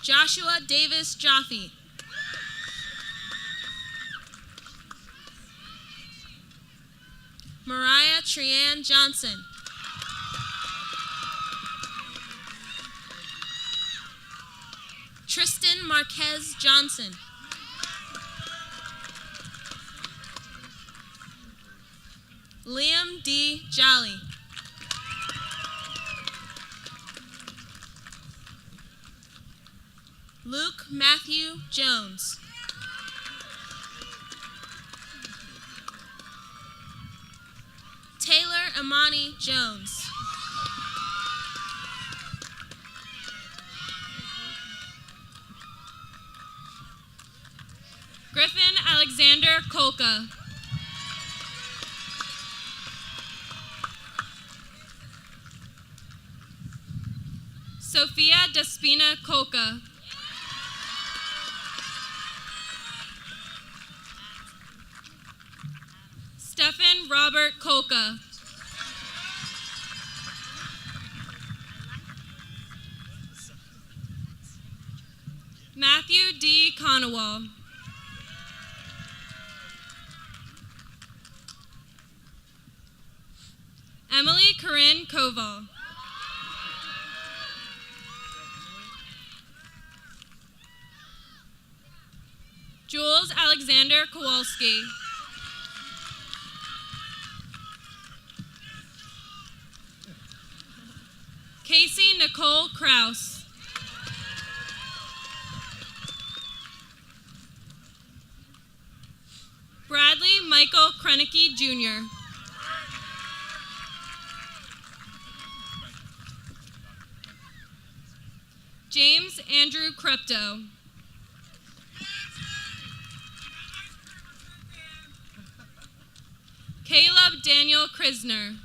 Joshua Davis Jaffe. Mariah Trianne Johnson. Tristan Marquez Johnson. Liam D. Jolly. Luke Matthew Jones. Taylor Amani Jones. Griffin Alexander Kolka. Sophia Despina Kolka. Stephen Robert Kolka. Matthew D. Conowall. Emily Corinne Koval. Jules Alexander Kowalski. Casey Nicole Kraus. Bradley Michael Krenicki Jr. James Andrew Krepto. Caleb Daniel Krisner.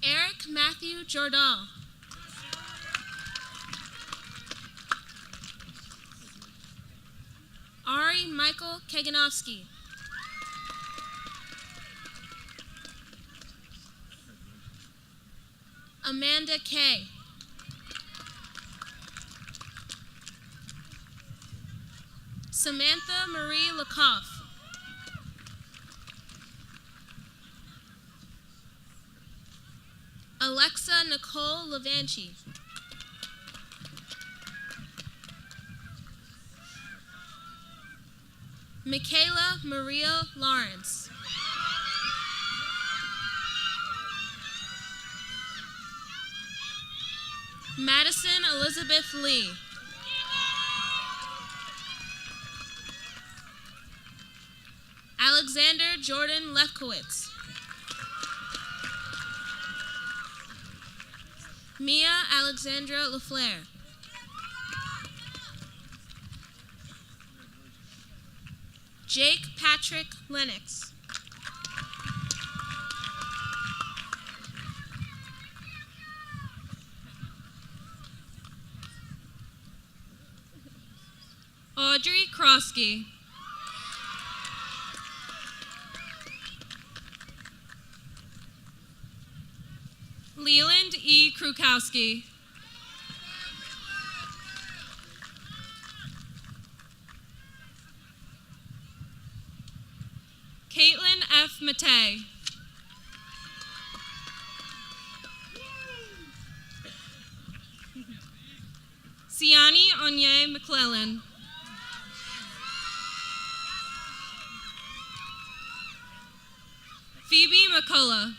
Eric Matthew Jordal. Ari Michael Kaganowski. Amanda Kay. Samantha Marie Lakoff. Alexa Nicole Levanchi. Michaela Maria Lawrence. Madison Elizabeth Lee. Alexander Jordan Lefkowitz. Mia Alexandra LaFleur. Jake Patrick Lennox. Audrey Krosky. Leland E. Krukowski. Caitlin F. Matei. Siani Onye McClellan. McCullough.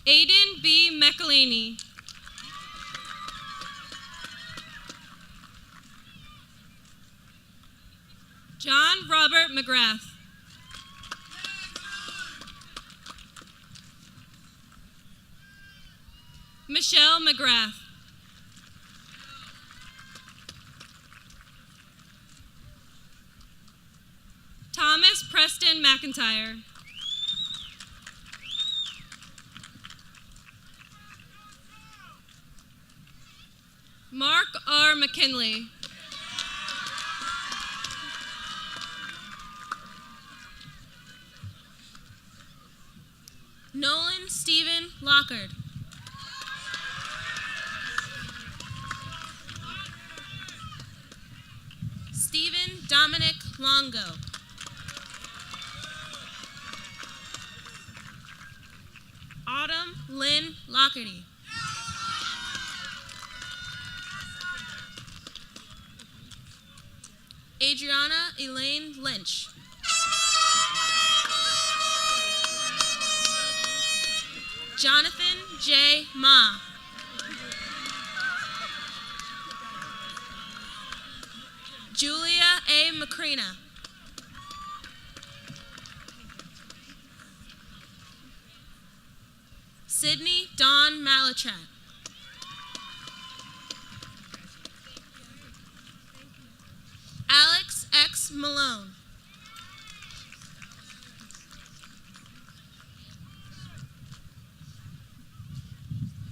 Aiden B. McElhaney. John Robert McGrath. Michelle McGrath. Thomas Preston McIntyre. Mark R. McKinley. Nolan Stephen Lockard. Stephen Dominic Longo. Autumn Lynn Lockerty. Adriana Elaine Lynch. Jonathan J. Ma. Julia A. Macrina. Sydney Dawn Malachrat. Alex X. Malone.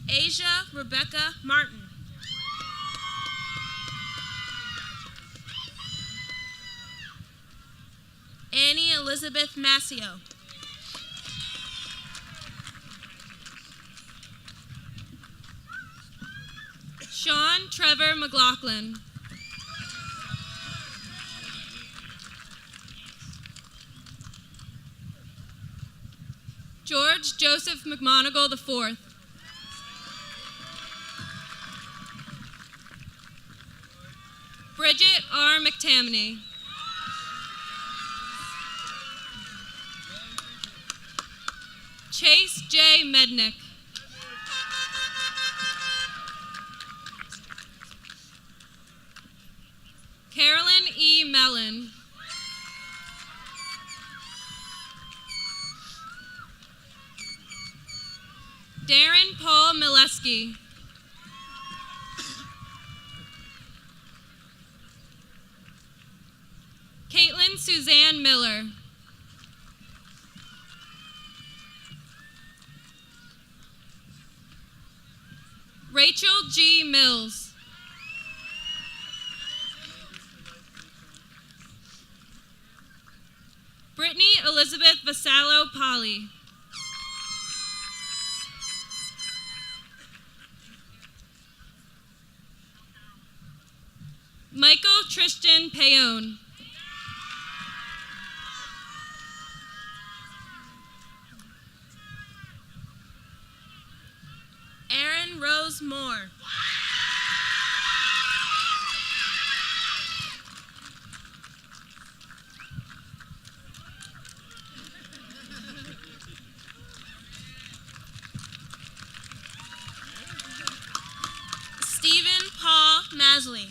Asia Rebecca Martin. Annie Elizabeth Massio. Sean Trevor McLaughlin. George Joseph McMonigal IV. Bridget R. McTammany. Chase J. Mednick. Carolyn E. Mellon. Darren Paul Mileski. Caitlin Suzanne Miller. Rachel G. Mills. Brittany Elizabeth Vasallo Polly. Michael Tristan Payon. Erin Rose Moore. Stephen Paul Masley.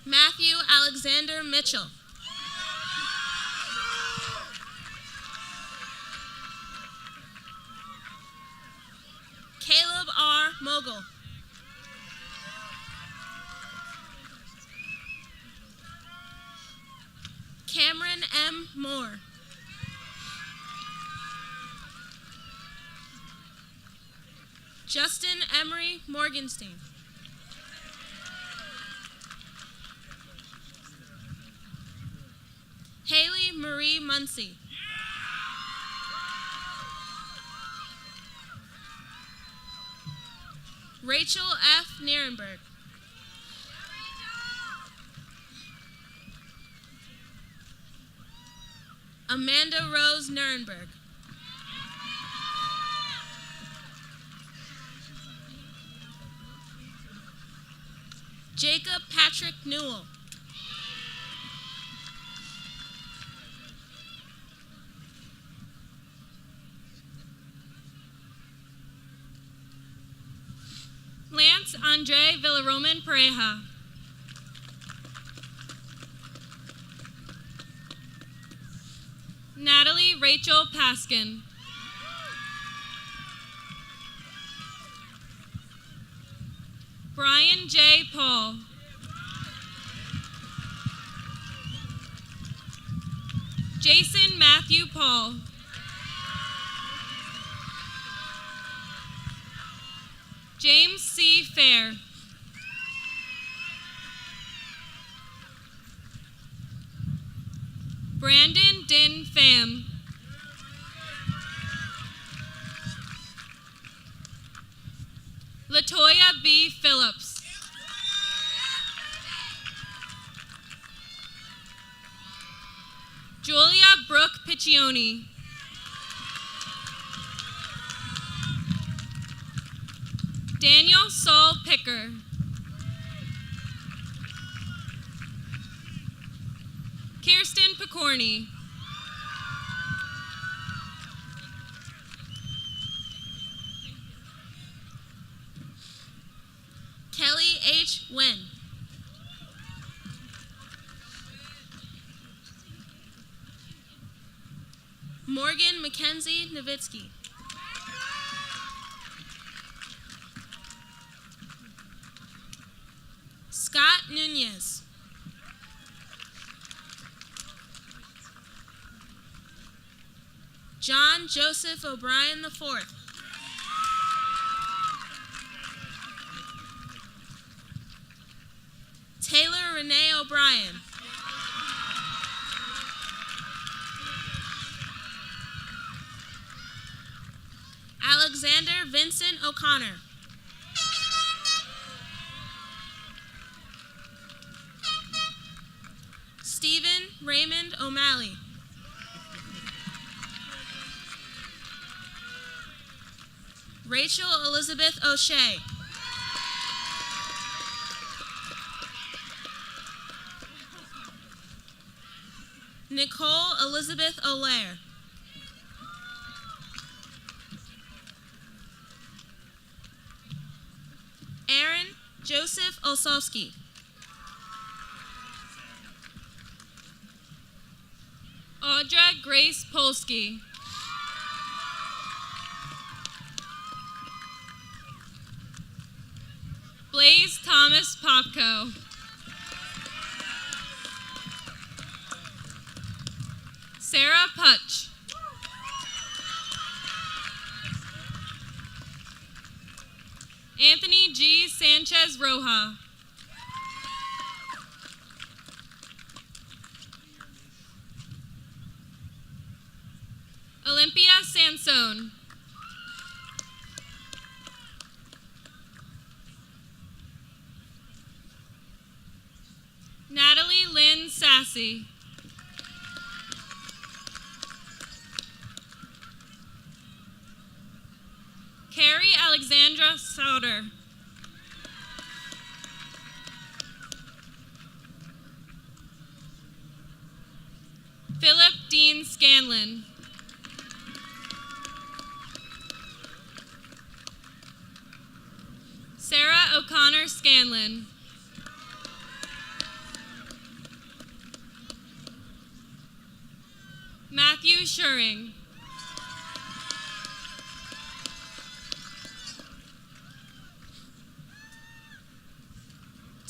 Matthew Alexander Mitchell. Caleb R. Mogul. Cameron M. Moore. Justin Emery Morgenstein. Haley Marie Muncy. Rachel F. Nierenberg. Amanda Rose Nierenberg. Jacob Patrick Newell. Lance Andre Villaroman Pareja. Natalie Rachel Paskin. Brian J. Paul. Jason Matthew Paul. James C. Fair. Brandon Din Pham. Latoya B. Phillips. Julia Brooke Piccioni. Daniel Saul Picker. Kirsten Picorni. Kelly H. Wynn. Morgan Mackenzie Nowitzki. Scott Nunez. John Joseph O'Brien IV. Taylor Renee O'Brien. Alexander Vincent O'Connor. Stephen Raymond O'Malley. Rachel Elizabeth O'Shea. Nicole Elizabeth O'Lair. Aaron Joseph Olsowski. Audra Grace Polsky. Blaze Thomas Popko. Sarah Putch. Anthony G. Sanchez Roja. Olympia Sansone. Natalie Lynn Sassy. Carrie Alexandra Sauter. Philip Dean Scanlon. Sarah O'Connor Scanlon. Matthew Schuring.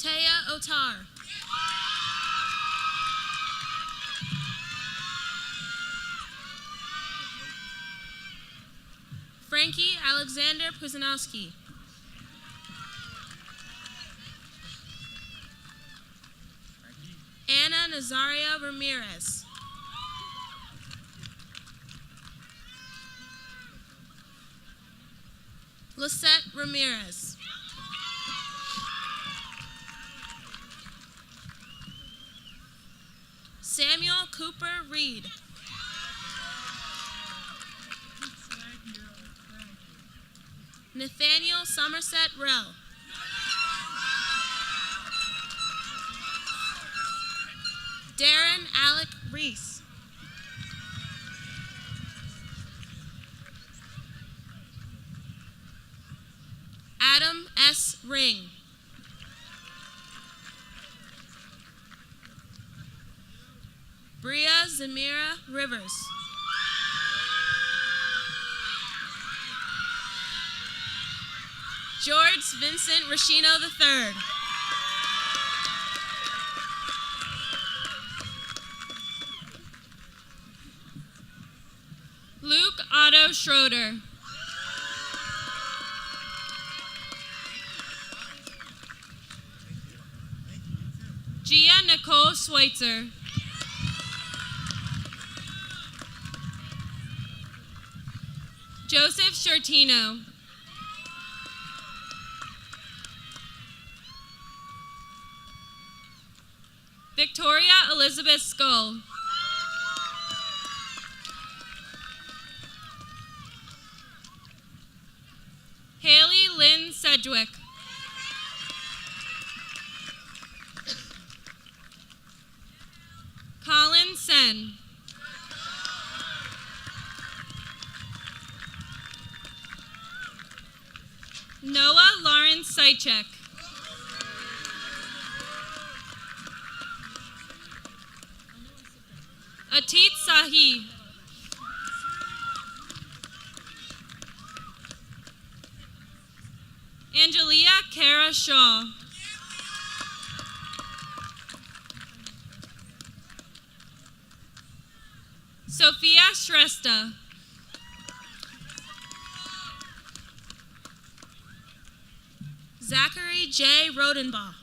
Taya Otar. Frankie Alexander Puzanowski. Anna Nazaria Ramirez. Lisette Ramirez. Samuel Cooper Reed. Nathaniel Somerset Rell. Darren Alec Reese. Adam S. Ring. Bria Zamira Rivers. George Vincent Rashino III. Luke Otto Schroeder. Gia Nicole Schweitzer. Joseph Shortino. Victoria Elizabeth Skull. Haley Lynn Sedgwick. Colin Sen. Noah Lawrence Sychek. Atit Sahi. Angelia Kara Shaw. Sophia Shrestha. Zachary J. Rodenbaugh.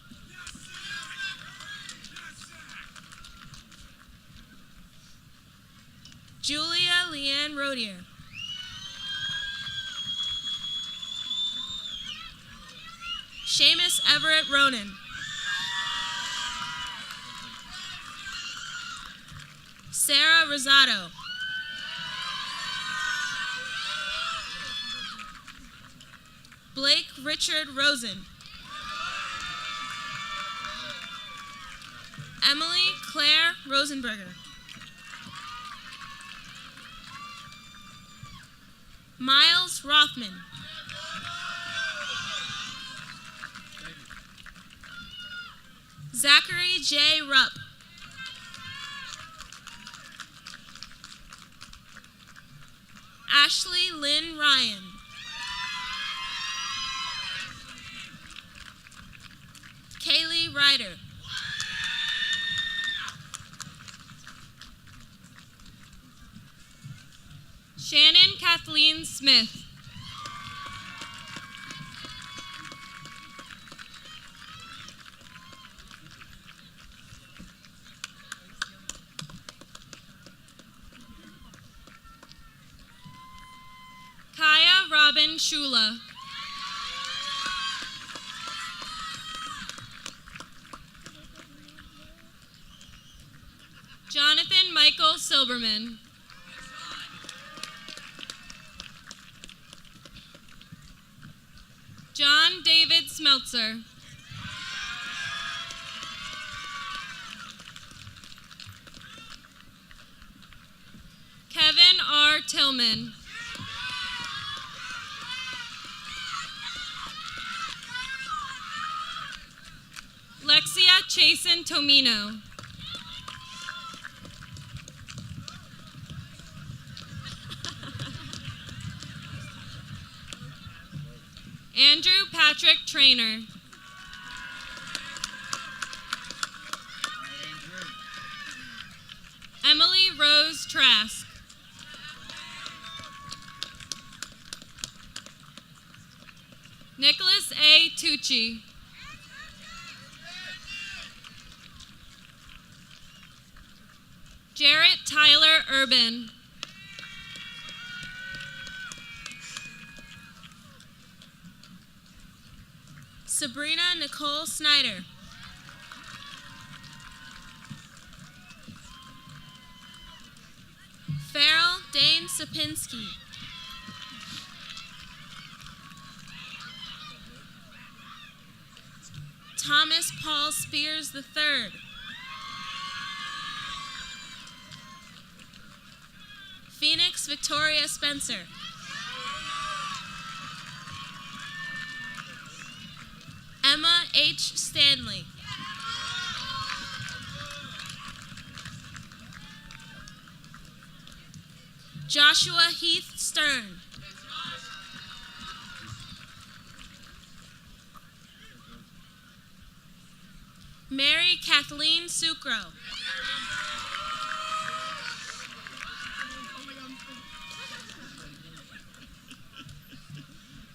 Julia Leanne Rodier. Seamus Everett Ronan. Sarah Rosado. Blake Richard Rosen. Emily Claire Rosenberger. Miles Rothman. Zachary J. Rupp. Ashley Lynn Ryan. Kaylee Ryder. Shannon Kathleen Smith. Kaya Robin Shula. Jonathan Michael Silberman. John David Smeltzer. Kevin R. Tillman. Lexia Chasen Tomino. Andrew Patrick Trainer. Emily Rose Trask. Nicholas A. Tucci. Jarrett Tyler Urban. Sabrina Nicole Snyder. Farrell Dane Sapinski. Thomas Paul Spears III. Victoria Spencer. Emma H. Stanley. Joshua Heath Stern. Mary Kathleen Sucro.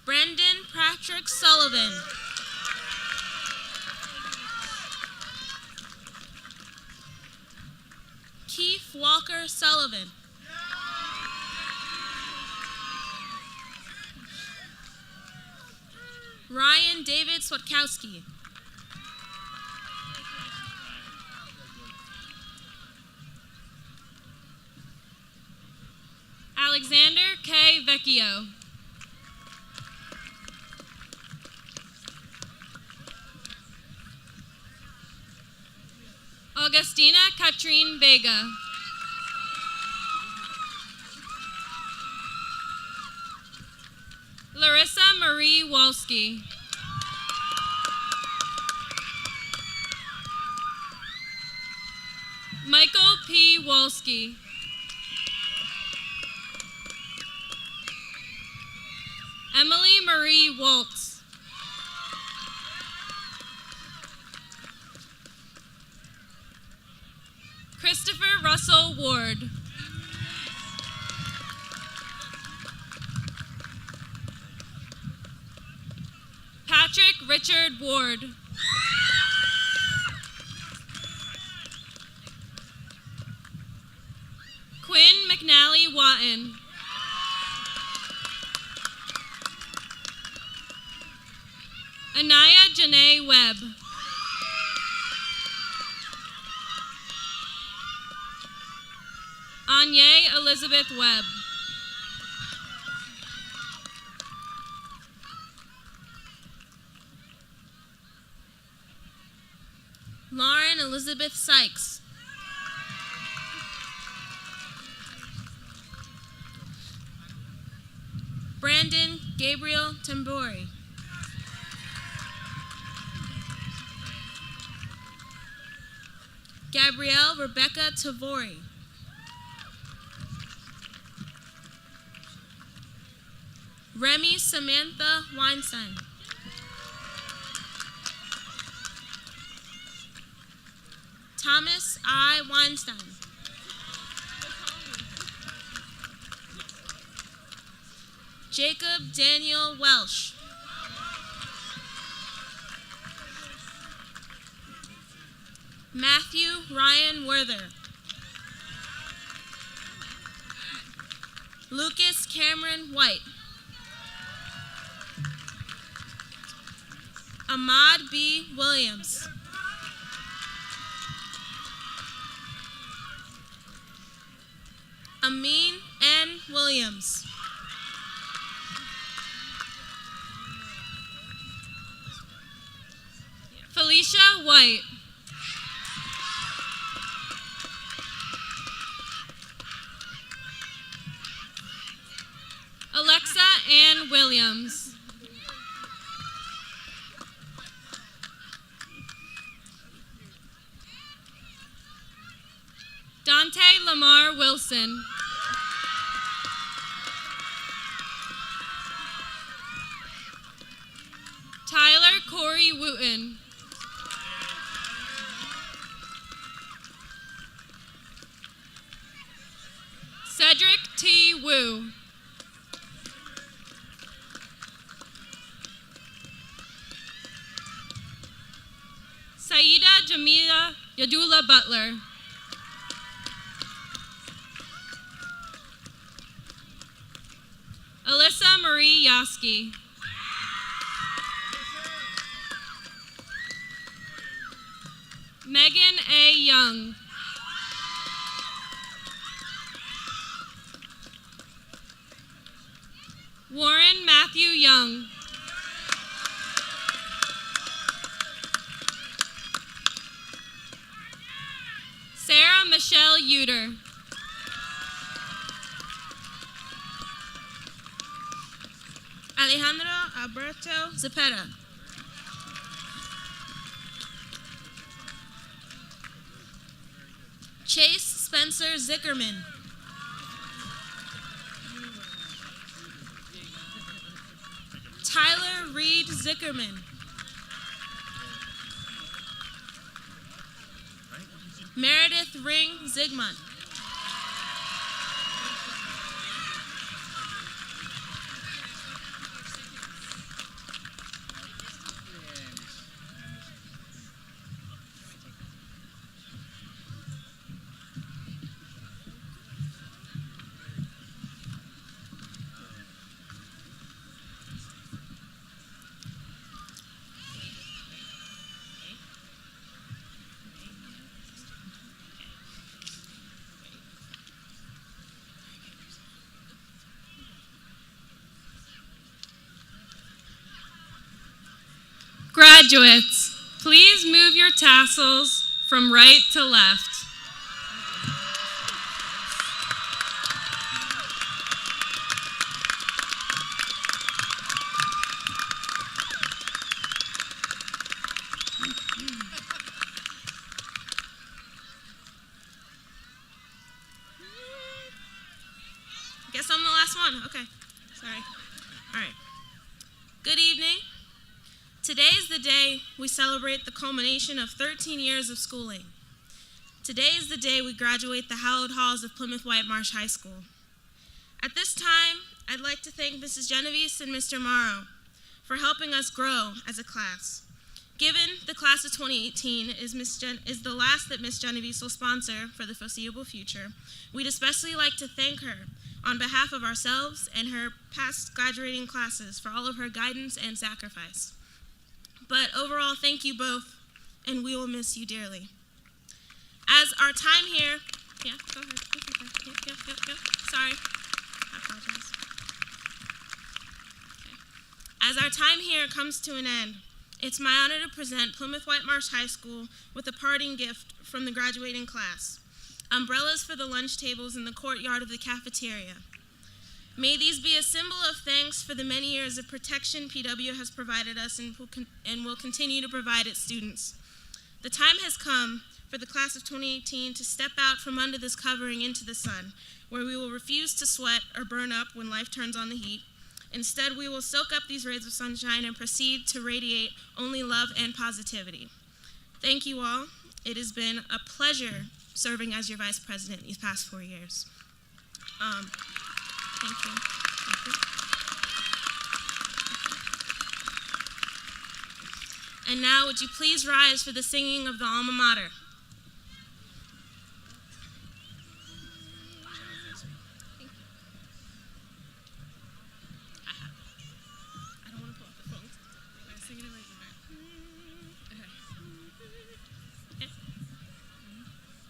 Brendan Patrick Sullivan. Keith Walker Sullivan. Ryan David Swatkowski. Alexander K. Vecchio. Augustina Katrine Vega. Larissa Marie Walski. Michael P. Walski. Emily Marie Waltz. Christopher Russell Ward. Patrick Richard Ward. Quinn McNally Watton. Anaya Janae Webb. Anye Elizabeth Webb. Lauren Elizabeth Sykes. Brandon Gabriel Tambori. Gabrielle Rebecca Tavori. Remy Samantha Weinstein. Thomas I. Weinstein. Jacob Daniel Welsh. Matthew Ryan Werther. Lucas Cameron White. Ahmad B. Williams. Amin N. Williams. Felicia White. Alexa Ann Williams. Dante Lamar Wilson. Tyler Corey Wooten. Cedric T. Wu. Saida Jamila Yadula Butler. Alyssa Marie Yaski. Megan A. Young. Warren Matthew Young. Sarah Michelle Uter. Alejandro Alberto Zepeda. Chase Spencer Zickerman. Tyler Reed Zickerman. Meredith Ring Zigmund. Graduates, please move your tassels from right to left. Guess I'm the last one. Okay, sorry. All right. Good evening. Today is the day we celebrate the culmination of 13 years of schooling. Today is the day we graduate the hallowed halls of Plymouth Whitemarsh High School. At this time, I'd like to thank Mrs. Genovese and Mr. Morrow for helping us grow as a class. Given the class of 2018 is the last that Ms. Genovese will sponsor for the foreseeable future, we'd especially like to thank her on behalf of ourselves and her past graduating classes for all of her guidance and sacrifice. But overall, thank you both, and we will miss you dearly. As our time here, yeah, go ahead. Yep. Sorry, I apologize. Okay. As our time here comes to an end, it's my honor to present Plymouth Whitemarsh High School with a parting gift from the graduating class: umbrellas for the lunch tables in the courtyard of the cafeteria. May these be a symbol of thanks for the many years of protection PW has provided us and will continue to provide its students. The time has come for the class of 2018 to step out from under this covering into the sun, where we will refuse to sweat or burn up when life turns on the heat. Instead, we will soak up these rays of sunshine and proceed to radiate only love and positivity. Thank you all. It has been a pleasure serving as your vice president these past 4 years. Thank you. And now, would you please rise for the singing of the Alma Mater? I don't want to pull up the phone. I'm singing it right there. Okay.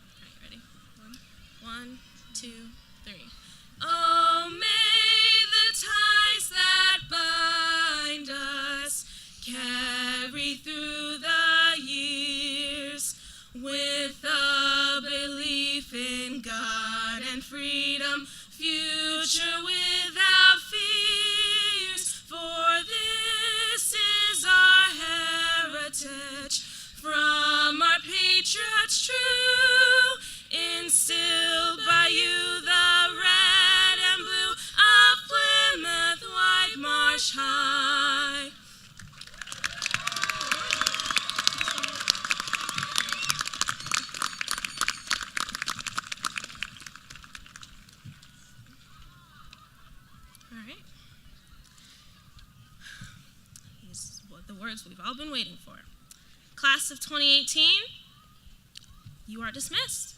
All right, ready? One, two, three. Oh, may the ties that bind us carry through the years with a belief in God and freedom, future without fears. For this is our heritage from our patriots true, instilled by you the red and blue of Plymouth Whitemarsh High. All right. These are the words we've all been waiting for. Class of 2018, you are dismissed.